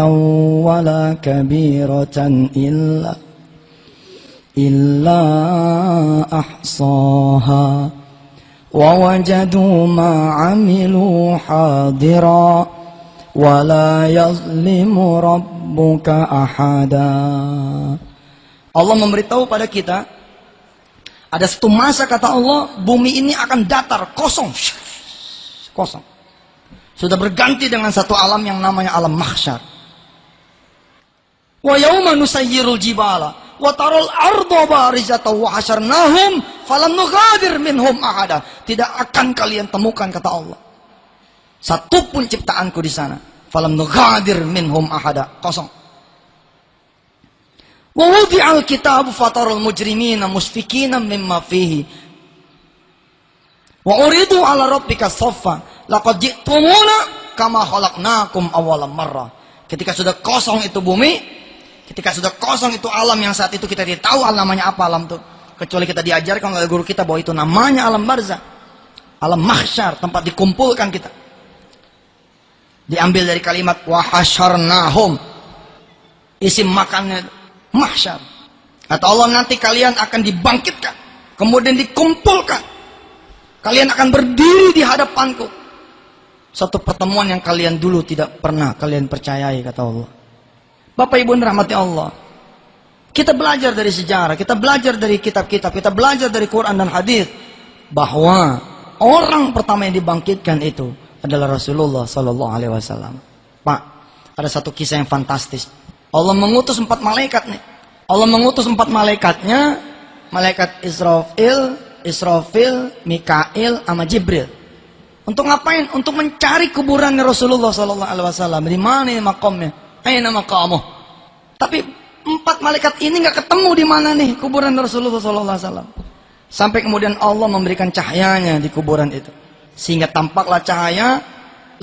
Speaker 1: ولا كبيرة إلا أحصاها ووجدوا ما عملوا حاضرا ولا يظلم rabbuka ahada. Allah memberitahu pada kita ada satu masa, kata Allah, bumi ini akan datar, kosong. Kosong. Sudah berganti dengan satu alam yang namanya alam mahsyar. Wa yauma nusayyirul jibala wa taral arda barizatan wa hasyarnahum falam nughadir minhum ahada. Tidak akan kalian temukan, kata Allah, satu pun ciptaanku di sana. Falam nughadir minhum ahada, kosong. Wa wudi'al kitabu fataral mujrimina musfikina mimma fihi wa uridu ala rabbika saffa laqad ji'tumuna kama khalaqnakum awwala marrah. Ketika sudah kosong itu bumi, ketika sudah kosong itu alam yang saat itu kita tidak tahu namanya apa alam itu, kecuali kita diajarkan oleh guru kita bahwa itu namanya alam barzah, alam mahsyar, tempat dikumpulkan kita. Diambil dari kalimat wahasyarnahum, isim makannya mahsyar. Kata Allah, nanti kalian akan dibangkitkan, kemudian dikumpulkan, kalian akan berdiri di hadapanku. Satu pertemuan yang kalian dulu tidak pernah kalian percayai, kata Allah. Bapak Ibu rahmati Allah, kita belajar dari sejarah, kita belajar dari kitab-kitab, kita belajar dari Quran dan hadis bahwa orang pertama yang dibangkitkan itu adalah Rasulullah Sallallahu Alaihi Wasallam. Pak, ada satu kisah yang fantastis. Allah mengutus 4 malaikat nih. Allah mengutus 4 malaikatnya, malaikat Israfil, Mikail, sama Jibril. Untuk ngapain? Untuk mencari kuburannya Rasulullah Sallallahu Alaihi Wasallam. Di mana makamnya? Aina maqamuh? Tapi 4 malaikat ini nggak ketemu di mana nih kuburan Rasulullah Sallallahu Alaihi Wasallam. Sampai kemudian Allah memberikan cahayanya di kuburan itu, sehingga tampaklah cahaya.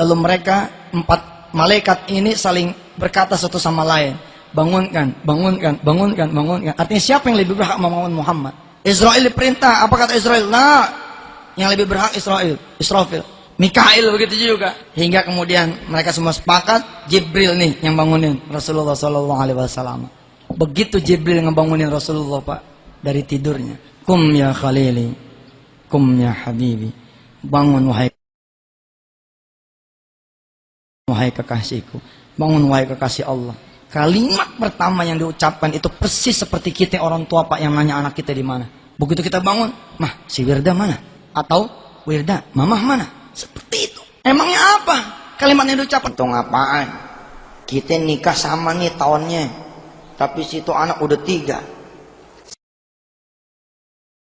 Speaker 1: Lalu mereka 4 malaikat ini saling berkata satu sama lain, bangunkan, bangunkan, bangunkan, bangunkan. Artinya siapa yang lebih berhak membangun Muhammad? Israel diperintah. Apa kata Israel? Nah, yang lebih berhak Israfil. Mikail begitu juga. Hingga kemudian mereka semua sepakat, Jibril nih yang bangunin Rasulullah Sallallahu Alaihi Wasallam. Begitu Jibril ngebangunin Rasulullah, Pak, dari tidurnya. Kum ya Khalili, kum ya Habibi. Bangun wahai kekasihku, bangun wahai kekasih Allah. Kalimat pertama yang diucapkan itu persis seperti kita orang tua, Pak, yang nanya anak kita di mana. Begitu kita bangun, mah si Wirda mana? Atau Wirda, mamah mana? Seperti itu. Emangnya apa kalimat yang diucapkan? Itu ngapaan? Kita nikah sama nih tahunnya, tapi situ anak udah 3.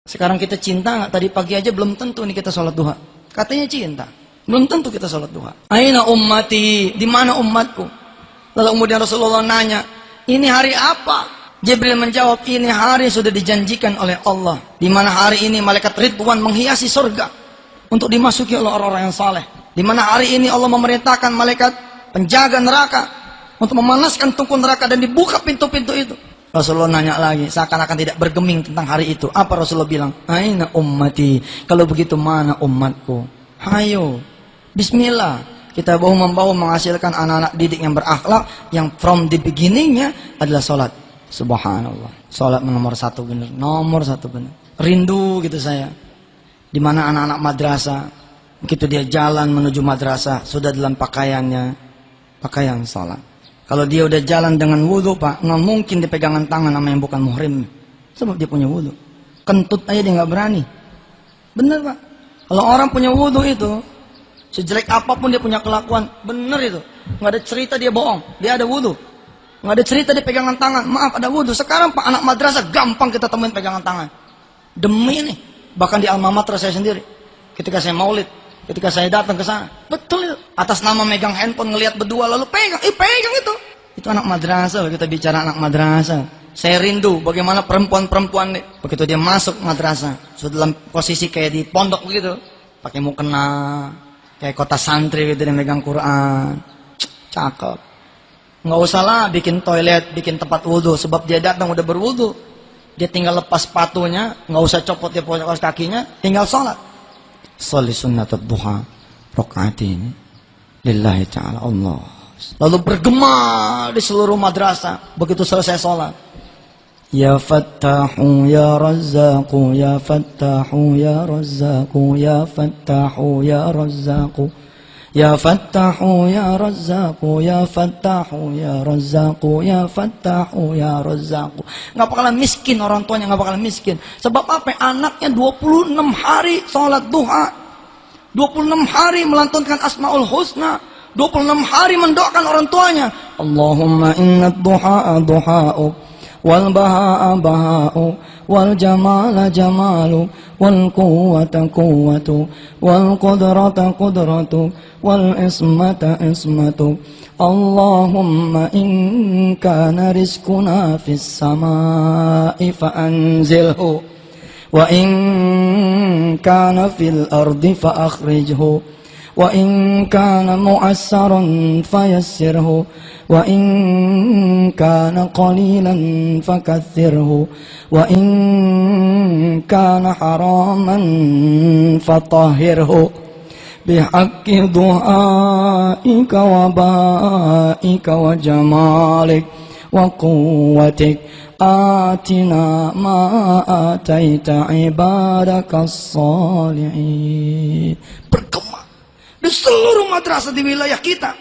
Speaker 1: Sekarang kita cinta nggak? Tadi pagi aja belum tentu nih kita sholat duha. Katanya cinta. Belum tentu kita sholat duha. Aina ummati, di mana umatku? Lalu kemudian Rasulullah nanya, ini hari apa? Jibril menjawab, ini hari sudah dijanjikan oleh Allah, di mana hari ini malaikat Ridwan menghiasi surga untuk dimasuki oleh orang-orang yang saleh. Di mana hari ini Allah memerintahkan malaikat penjaga neraka untuk memanaskan tungku neraka dan dibuka pintu-pintu itu. Rasulullah nanya lagi, seakan-akan tidak bergeming tentang hari itu. Apa Rasulullah bilang? Aina ummati, kalau begitu mana umatku? Hayo, bismillah, kita membawa menghasilkan anak-anak didik yang berakhlak, yang from the beginningnya adalah sholat. Subhanallah, sholat nomor 1 benar, nomor 1 benar. Rindu gitu saya, dimana anak-anak madrasah, begitu dia jalan menuju madrasah, sudah dalam pakaiannya Pakaian sholat. Kalau dia udah jalan dengan wudhu, Pak, nggak mungkin dipegangan tangan sama yang bukan muhrim. Sebab dia punya wudhu. Kentut aja dia nggak berani. Bener, Pak. Kalau orang punya wudhu itu, sejelek apapun dia punya kelakuan, bener itu. Nggak ada cerita dia bohong. Dia ada wudhu. Nggak ada cerita dia pegangan tangan. Maaf, ada wudhu. Sekarang Pak, anak madrasah gampang kita temuin pegangan tangan. Demi nih. Bahkan di alma mater saya sendiri. Ketika saya maulid, ketika saya datang ke sana, betul itu. Atas nama megang handphone, ngelihat berdua lalu pegang, pegang itu. Itu anak madrasah, kita bicara anak madrasah. Saya rindu bagaimana perempuan-perempuan nih, begitu dia masuk madrasah, sudah dalam posisi kayak di pondok begitu, pakai mukena, kayak kota santri gitu, dia megang Quran, cakep. Nggak usah lah bikin toilet, bikin tempat wudhu, sebab dia datang udah berwudhu, dia tinggal lepas sepatunya, nggak usah copot dia pojok kakinya, tinggal sholat. Sholli sunnatul duha rakaatain lillahi ta'ala Allah. Lalu bergema di seluruh madrasah begitu selesai sholat. Ya Fattahu ya Razzaqu, ya Fattahu ya Razzaqu, ya Fattahu ya Razzaqu, ya Fattahu ya Razzaqu, ya Fattahu ya Razzaqu, ya Fattahu ya Razzaqu. Nggak bakalan miskin orang tuanya, nggak bakalan miskin. Sebab apa? Anaknya 26 hari sholat duha, 26 hari melantunkan Asmaul Husna, 26 hari mendoakan orang tuanya. Allahumma inna duha duha'u, wal baha'a baha'u, wal jamala jamalu, wal quwwata quwwatu, wal qudrata qudratu, wal ismata ismatu. Allahumma in kana rizquna fis samai fa anzilhu, wa in kana fil ardi fa akhrijhu, wa in kana mu'assaran fayassirhu, wa in kana qalilan fakaththirhu, wa in kana haraman fatahhirhu bihaqqi du'aika wa ba'ika wa jamalik wa quwwatik. Atina ma ataita ibadakas salihin. Bergema di seluruh madrasah di wilayah kita.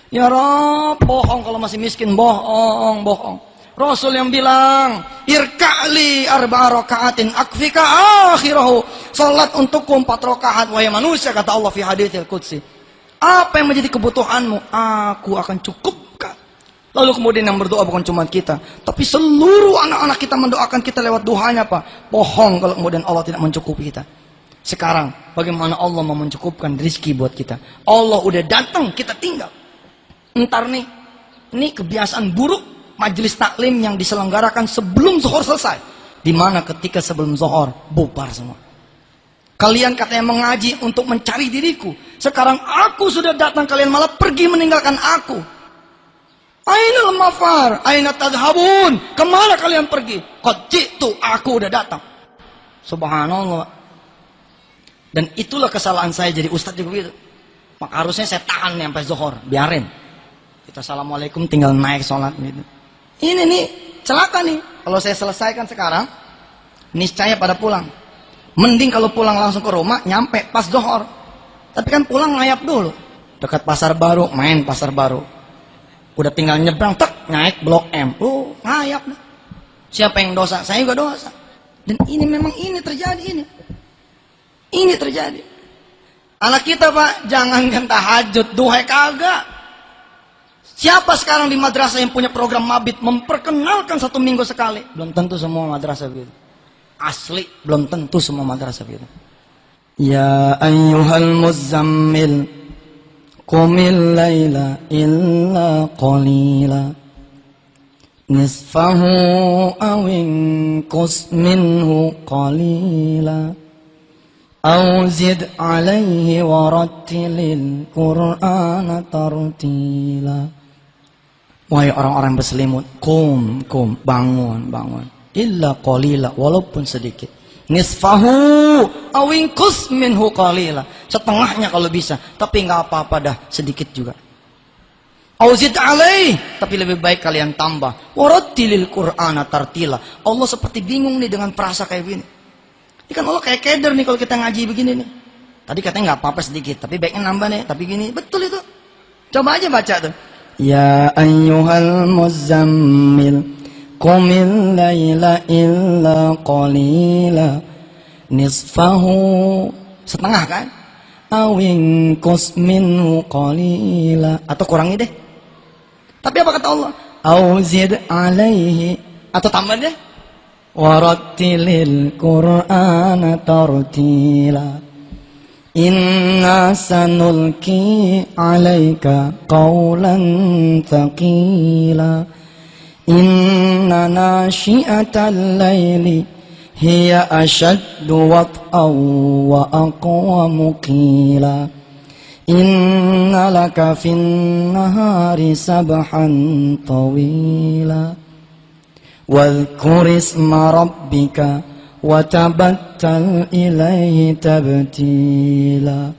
Speaker 1: Ya Rabb, bohong kalau masih miskin, bohong. Rasul yang bilang, irka'li arba'a raka'atin akfika akhirahu. Salat untukku 4 rakaat wahai manusia, kata Allah fi haditsil qudsi. Apa yang menjadi kebutuhanmu, aku akan cukupkan. Lalu kemudian yang berdoa bukan cuma kita, tapi seluruh anak-anak kita mendoakan kita lewat duhanya, Pak. Bohong kalau kemudian Allah tidak mencukupi kita. Sekarang bagaimana Allah mau mencukupkan rezeki buat kita? Allah udah datang, kita tinggal. Entar nih, ini kebiasaan buruk majelis taklim yang diselenggarakan sebelum zuhur selesai. Dimana ketika sebelum zuhur bubar semua. Kalian katanya mengaji untuk mencari diriku. Sekarang aku sudah datang, kalian malah pergi meninggalkan aku. Aina al-mafar, aina tadhhabun? Kemana kalian pergi? Qad ji'tu, aku udah datang. Subhanallah. Dan itulah kesalahan saya jadi ustadz juga gitu. Maka harusnya saya tahan nih sampai zuhur, biarin. Kita assalamualaikum tinggal naik sholat gitu. Ini nih celaka nih. Kalau saya selesaikan sekarang, niscaya pada pulang. Mending kalau pulang langsung ke rumah, nyampe pas zuhur. Tapi kan pulang ngayap dulu. Dekat pasar baru, main pasar baru. Udah tinggal nyebrang, tek, naik blok M. Ngayap dah. Siapa yang dosa? Saya juga dosa. Dan ini memang ini terjadi ini. Ini terjadi. Anak kita, Pak, jangankan tahajud, duha kagak. Siapa sekarang di madrasah yang punya program mabit memperkenalkan 1 minggu sekali? Belum tentu semua madrasah begitu. Asli, belum tentu semua madrasah begitu. Ya ayyuhal muzammil, qumil laila illa qalila, nisfahu aw inqus minhu qalila, aw zid alaihi warattilil qur'ana tartila. Wahai orang-orang berselimut, kum, bangun. Illa qalila, walaupun sedikit. Nisfahu aw inqus minhu qalila. Setengahnya kalau bisa, tapi nggak apa-apa dah, sedikit juga. Auzid alaih, tapi lebih baik kalian tambah. Warattilil qur'ana tartila. Allah seperti bingung nih dengan perasa kayak gini. Ini kan Allah kayak keder nih kalau kita ngaji begini nih. Tadi katanya nggak apa-apa sedikit, tapi baiknya nambah nih, tapi gini. Betul itu. Coba aja baca tuh. Ya ayyuhal muzammil qumil laila illa qalila nisfahu, setengah kan, awin minhu qalila, atau kurangi deh. Tapi apa kata Allah? Au zid alaihi, atau tambah deh. Warattilil Qur'ana tartila. Inna sanulki alaika qawlan thaqila. Inna nashi'atal layli hiya ashaddu wat'aw wa aqwamu qila. Inna laka fin nahari sabhan tawila. Wadhkur isma rabbika wa tabattal ilaihi tabtila.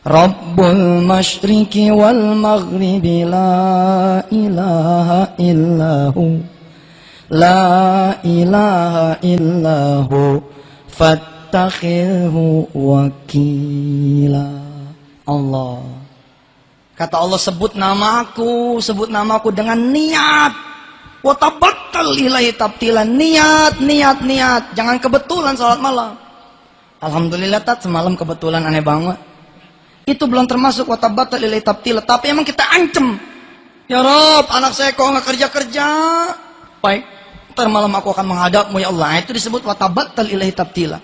Speaker 1: Rabbul masyriqi wal maghribi la ilaha illahu, la ilaha illahu fattakhidhu wakila. Allah, kata Allah, sebut namaku dengan niat. Wa tabattal ilaihi tabtila, niat, jangan kebetulan salat malam. Alhamdulillah tat, semalam kebetulan aneh banget. Itu belum termasuk wa tabattal ilaihi tabtila, tapi emang kita ancam. Ya Rob, anak saya kok nggak kerja. Baik, ntar malam aku akan menghadapmu ya Allah. Itu disebut wa tabattal ilaihi tabtila.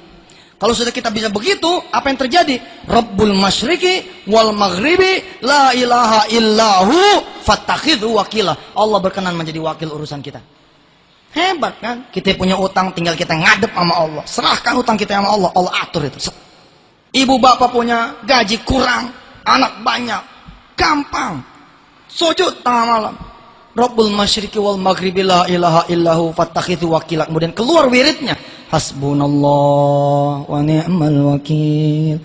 Speaker 1: Kalau sudah kita bisa begitu, apa yang terjadi? Rabbul masyriqi wal maghribi la ilaha illahu fattakhidhu wakila. Allah berkenan menjadi wakil urusan kita. Hebat kan? Kita punya utang, tinggal kita ngadep sama Allah. Serahkan utang kita sama Allah, Allah atur itu. Ibu bapak punya gaji kurang, anak banyak, gampang. Sujud tengah malam. Rabbul masyriqi wal maghribi la ilaha illahu fattakhidhu wakila. Kemudian keluar wiridnya. Hasbunallah wa ni'mal wakil,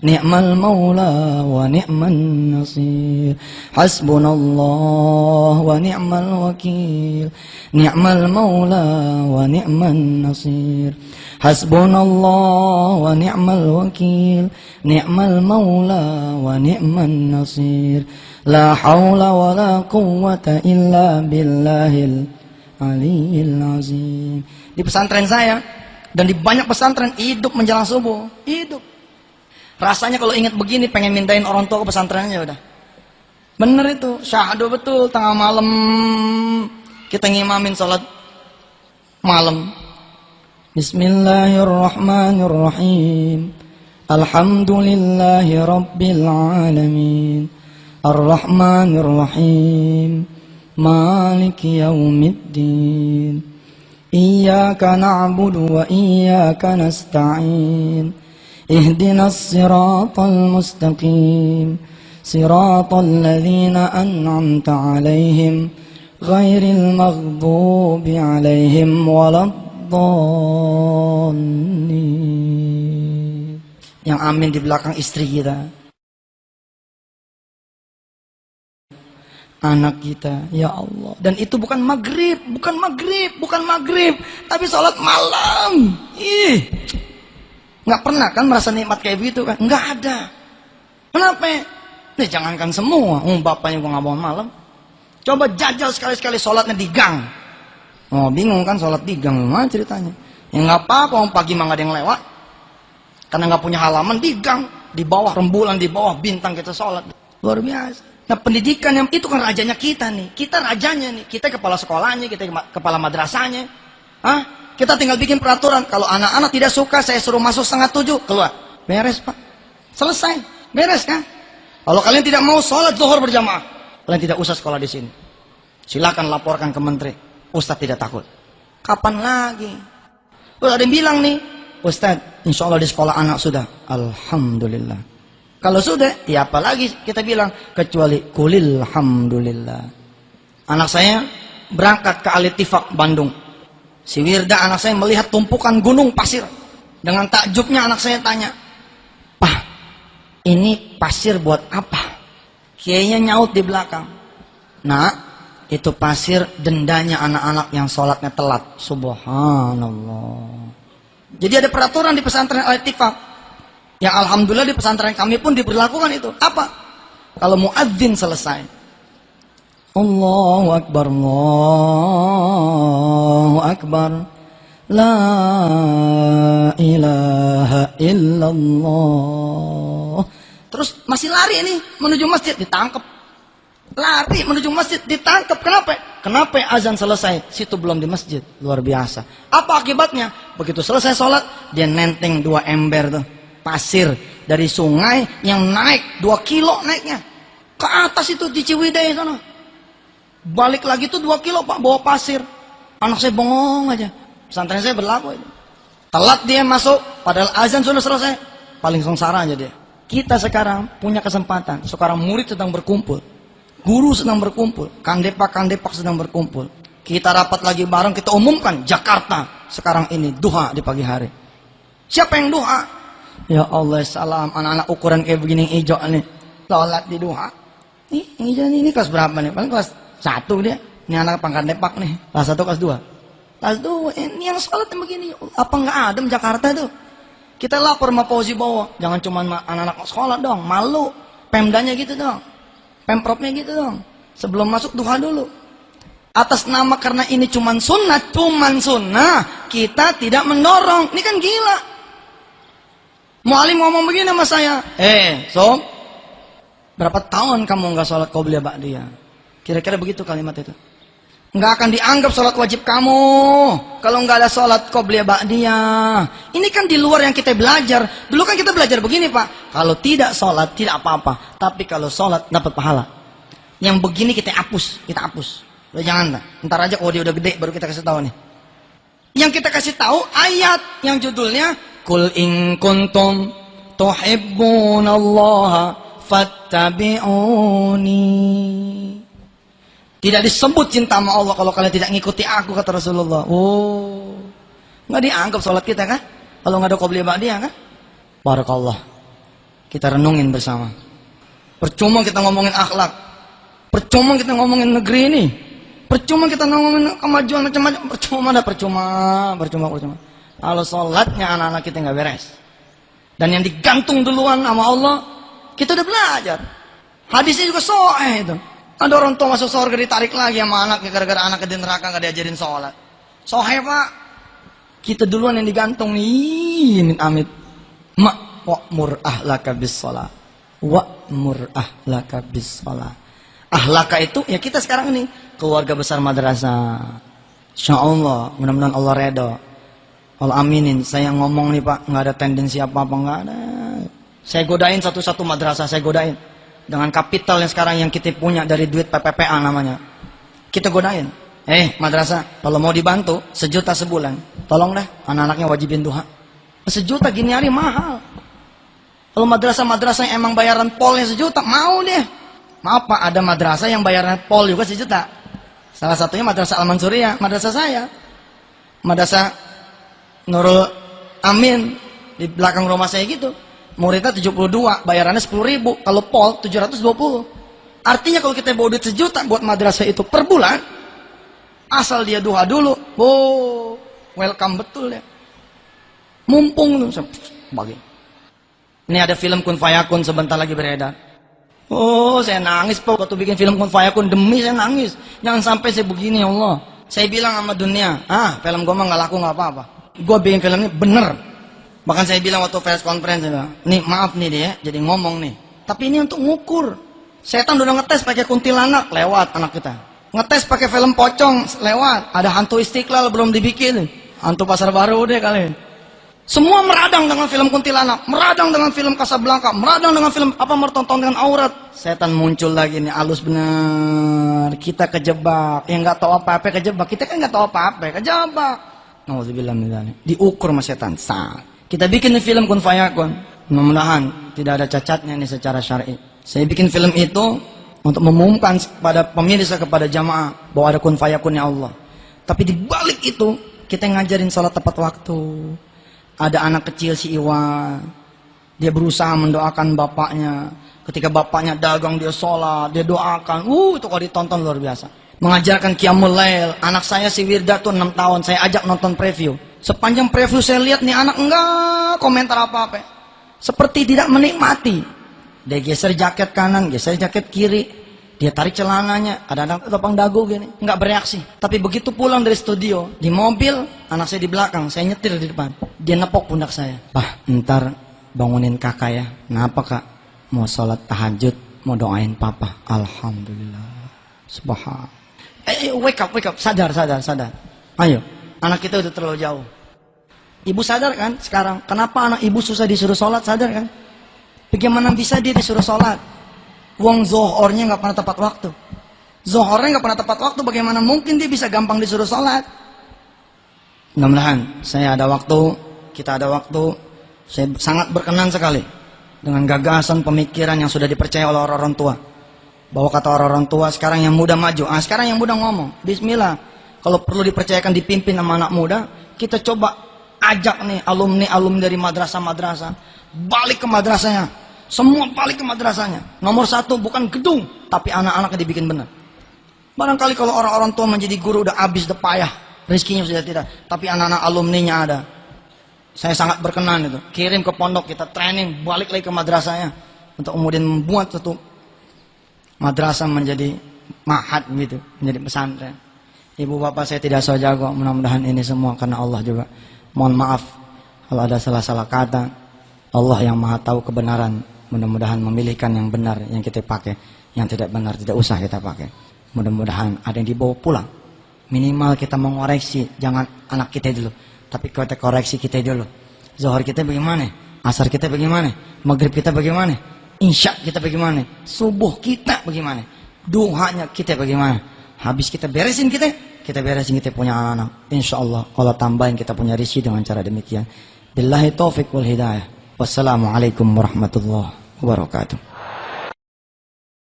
Speaker 1: ni'mal maula wa ni'man nasir. Hasbunallah wa ni'mal wakil, ni'mal maula wa ni'man nasir. Hasbunallah wa ni'mal wakil, ni'mal maula wa ni'man nasir. La haula wa la quwwata illa billahil aliyil azim. Di pesantren saya dan di banyak pesantren hidup menjelang subuh, hidup. Rasanya kalau ingat begini pengen mintain orang tua ke pesantrennya udah. Bener itu, syahadu betul, tengah malam kita ngimamin sholat malam. Bismillahirrahmanirrahim. Alhamdulillahi rabbil alamin. Ar-Rahmanir-Rahim. Maliki yaumiddin. Iyyaka na'budu wa iyyaka nasta'in. Ihdinas siratal mustaqim. Siratal ladzina an'amta 'alaihim ghairil maghdubi 'alaihim waladdallin. Yang amin di belakang istri kita, anak kita, ya Allah. Dan itu bukan maghrib, tapi sholat malam. Nggak pernah kan merasa nikmat kayak begitu kan? Nggak ada. Kenapa? Nih jangankan semua, bapaknya gua nggak bangun malam. Coba jajal sekali-sekali sholatnya di gang. Oh bingung kan sholat di gang, gimana ceritanya? Ya nggak apa-apa, pagi mah nggak ada yang lewat. Karena nggak punya halaman, di gang, di bawah rembulan, di bawah bintang kita sholat. Luar biasa. Nah pendidikan yang itu kan rajanya kita nih, kita rajanya nih, kita kepala sekolahnya, kita kepala madrasahnya. Kita tinggal bikin peraturan, kalau anak-anak tidak suka saya suruh masuk 6:30, keluar. Beres Pak, selesai, beres kan? Kalau kalian tidak mau sholat zuhur berjamaah, kalian tidak usah sekolah di sini. Silakan laporkan ke menteri, Ustadz tidak takut. Kapan lagi? Udah ada yang bilang nih, Ustadz, insya Allah di sekolah anak sudah, alhamdulillah. Kalau sudah, ya apalagi kita bilang, kecuali kulil alhamdulillah. Anak saya berangkat ke Al-Ittifaq Bandung. Si Wirda anak saya melihat tumpukan gunung pasir. Dengan takjubnya anak saya tanya, "Pak, ini pasir buat apa?" Kiainya nyaut di belakang, "Nak, itu pasir dendanya anak-anak yang sholatnya telat." Subhanallah. Jadi ada peraturan di pesantren Al-Ittifaq. Yang alhamdulillah di pesantren kami pun diberlakukan itu. Apa? Kalau muadzin selesai, Allahu Akbar, Allahu Akbar, la ilaha illallah. Terus masih lari nih menuju masjid, ditangkap. Lari menuju masjid, ditangkap. Kenapa? Kenapa azan selesai? Situ belum di masjid. Luar biasa. Apa akibatnya? Begitu selesai sholat, dia nenteng 2 ember tuh, pasir dari sungai yang naik 2 kilo naiknya ke atas itu di Ciwidey sana. Balik lagi tuh 2 kilo Pak, bawa pasir. Anak saya bengong aja. Pesantren saya berlaku aja. Telat dia masuk, padahal azan sudah selesai. Paling sengsara aja dia. Kita sekarang punya kesempatan. Sekarang murid sedang berkumpul, guru sedang berkumpul, kandepak sedang berkumpul. Kita rapat lagi bareng, kita umumkan Jakarta sekarang ini duha di pagi hari. Siapa yang duha? Ya Allah, salam anak-anak ukuran kayak begini hijau nih, sholat di duha. Nih hijau ini kelas berapa nih? Paling kelas 1 dia. Ini anak pangkat depak nih, kelas 1 kelas 2. Kelas 2 ini yang sholat yang begini. Apa nggak adem Jakarta tuh? Kita lapor sama Fauzi Bowo, jangan cuma anak-anak sekolah dong, malu. Pemdanya gitu dong, Pemprovnya gitu dong. Sebelum masuk duha dulu. Atas nama karena ini cuman sunnah, kita tidak mendorong. Ini kan gila. Mualim ngomong begini sama saya, Sob, berapa tahun kamu nggak sholat qobliyah ba'diyah? Kira-kira begitu kalimat itu. Nggak akan dianggap sholat wajib kamu kalau nggak ada sholat qobliyah ba'diyah. Ini kan di luar yang kita belajar. Dulu kan kita belajar begini Pak, kalau tidak sholat tidak apa-apa, tapi kalau sholat dapat pahala. Yang begini kita hapus. Udah jangan dah. Ntar aja kalau dia udah gede baru kita kasih tahu nih. Yang kita kasih tahu ayat yang judulnya Qul in kuntum tuhibbunallaha fattabi'uni. Tidak disebut cinta sama Allah kalau kalian tidak ngikuti aku, kata Rasulullah. Oh, nggak dianggap sholat kita kan? Kalau nggak ada qobliyah ba'diyah kan? Barakallah. Kita renungin bersama. Percuma kita ngomongin akhlak, percuma kita ngomongin negeri ini, percuma kita ngomongin kemajuan macam-macam, percuma. Kalau sholatnya anak-anak kita nggak beres, dan yang digantung duluan sama Allah, kita udah belajar. Hadisnya juga sahih itu. Ada orang tua masuk surga ditarik lagi sama anaknya gara-gara anaknya di neraka nggak diajarin sholat. Sahih Pak. Kita duluan yang digantung nih, amit. Wa'mur ahlaka bis sholat. Wa'mur ahlaka bis sholat. Ahlaka itu ya kita sekarang ini keluarga besar madrasah. Insya Allah, mudah-mudahan Allah redha. Allah aminin. Saya ngomong nih Pak, nggak ada tendensi apa-apa, nggak ada. Saya godain satu-satu madrasah, saya godain. Dengan kapital yang sekarang yang kita punya dari duit PPPA namanya. Kita godain. Madrasah, kalau mau dibantu 1 juta sebulan. Tolong dah, anak-anaknya wajibin duha. 1 juta gini hari mahal. Kalau madrasah-madrasah yang emang bayaran polnya 1 juta, mau deh. Maaf Pak, ada madrasah yang bayaran pol juga 1 juta. Salah satunya Madrasah Al-Mansuriyah, madrasah saya. Madrasah Nurul Amin, di belakang rumah saya gitu. Muridnya 72, bayarannya 10.000. Kalau pol 720. Artinya kalau kita bawa duit 1 juta buat madrasah itu per bulan, asal dia duha dulu, welcome betul ya. Mumpung tuh, bagi. Ini ada film Kun Fayakun sebentar lagi beredar. Saya nangis Pak waktu bikin film Kun Fayakun, demi saya nangis. Jangan sampai saya begini ya Allah. Saya bilang sama dunia, film gue mah nggak laku nggak apa-apa. Gue bikin film ini bener. Bahkan saya bilang waktu press conference, nih maaf nih dia, jadi ngomong nih. Tapi ini untuk ngukur. Setan udah ngetes pakai kuntilanak, lewat anak kita. Ngetes pakai film pocong, lewat. Ada hantu Istiqlal belum dibikin. Hantu Pasar Baru deh kali. Semua meradang dengan film kuntilanak, meradang dengan film Casablanca, meradang dengan film apa mertonton dengan aurat. Setan muncul lagi nih, halus bener. Kita kejebak. Yang nggak tahu apa-apa kejebak. Kita kan nggak tahu apa-apa, kejebak. Nauzubillah min dzalik. Diukur sama setan. Kita bikin film Kun Fayakun. Mudah-mudahan tidak ada cacatnya ini secara syar'i. Saya bikin film itu untuk mengumumkan kepada pemirsa, kepada jamaah bahwa ada Kun Fayakunnya Allah. Tapi di balik itu kita ngajarin sholat tepat waktu. Ada anak kecil si Iwan, dia berusaha mendoakan bapaknya. Ketika bapaknya dagang dia sholat, dia doakan. Itu kalau ditonton luar biasa. Mengajarkan Qiyamul Lail. Anak saya si Wirda tuh 6 tahun, saya ajak nonton preview. Sepanjang preview saya lihat nih anak enggak komentar apa-apa. Seperti tidak menikmati. Dia geser jaket kanan, geser jaket kiri. Dia tarik celananya, ada anak topang dagu gini, nggak bereaksi. Tapi begitu pulang dari studio, di mobil, anak saya di belakang, saya nyetir di depan. Dia nepok pundak saya. Pak, ntar bangunin kakak ya. Kenapa kak? Mau sholat tahajud, mau doain papa. Alhamdulillah. Subhanallah. Wake up, sadar. Ayo, anak kita udah terlalu jauh. Ibu sadar kan sekarang? Kenapa anak ibu susah disuruh sholat, sadar kan? Bagaimana bisa dia disuruh sholat? Wong zohornya nggak pernah tepat waktu. Zohornya nggak pernah tepat waktu, bagaimana mungkin dia bisa gampang disuruh sholat? Mudah-mudahan saya ada waktu, kita ada waktu. Saya sangat berkenan sekali dengan gagasan pemikiran yang sudah dipercaya oleh orang-orang tua. Bahwa kata orang-orang tua sekarang yang muda maju, sekarang yang muda ngomong, Bismillah. Kalau perlu dipercayakan dipimpin sama anak muda, kita coba ajak nih alumni dari madrasah-madrasah balik ke madrasahnya. Semua balik ke madrasahnya. Nomor satu bukan gedung, tapi anak-anaknya dibikin benar. Barangkali kalau orang-orang tua menjadi guru udah habis, udah payah, rezekinya sudah tidak. Tapi anak-anak alumninya ada. Saya sangat berkenan itu. Kirim ke pondok, kita training, balik lagi ke madrasahnya. Untuk kemudian membuat satu madrasah menjadi ma'had gitu, menjadi pesantren. Ibu bapak saya tidak so jago, mudah-mudahan ini semua karena Allah juga. Mohon maaf kalau ada salah-salah kata. Allah yang maha tahu kebenaran. Mudah-mudahan memilihkan yang benar yang kita pakai, yang tidak benar tidak usah kita pakai. Mudah-mudahan ada yang dibawa pulang. Minimal kita mengoreksi, jangan anak kita dulu, tapi kita koreksi kita dulu. Zuhur kita bagaimana? Asar kita bagaimana? Maghrib kita bagaimana? Isya kita bagaimana? Subuh kita bagaimana? Duhanya kita bagaimana? Habis kita beresin kita punya anak-anak. Insya Allah Allah tambahin kita punya rezeki dengan cara demikian. Billahi taufiq wal hidayah. Wassalamualaikum warahmatullahi wabarakatuh.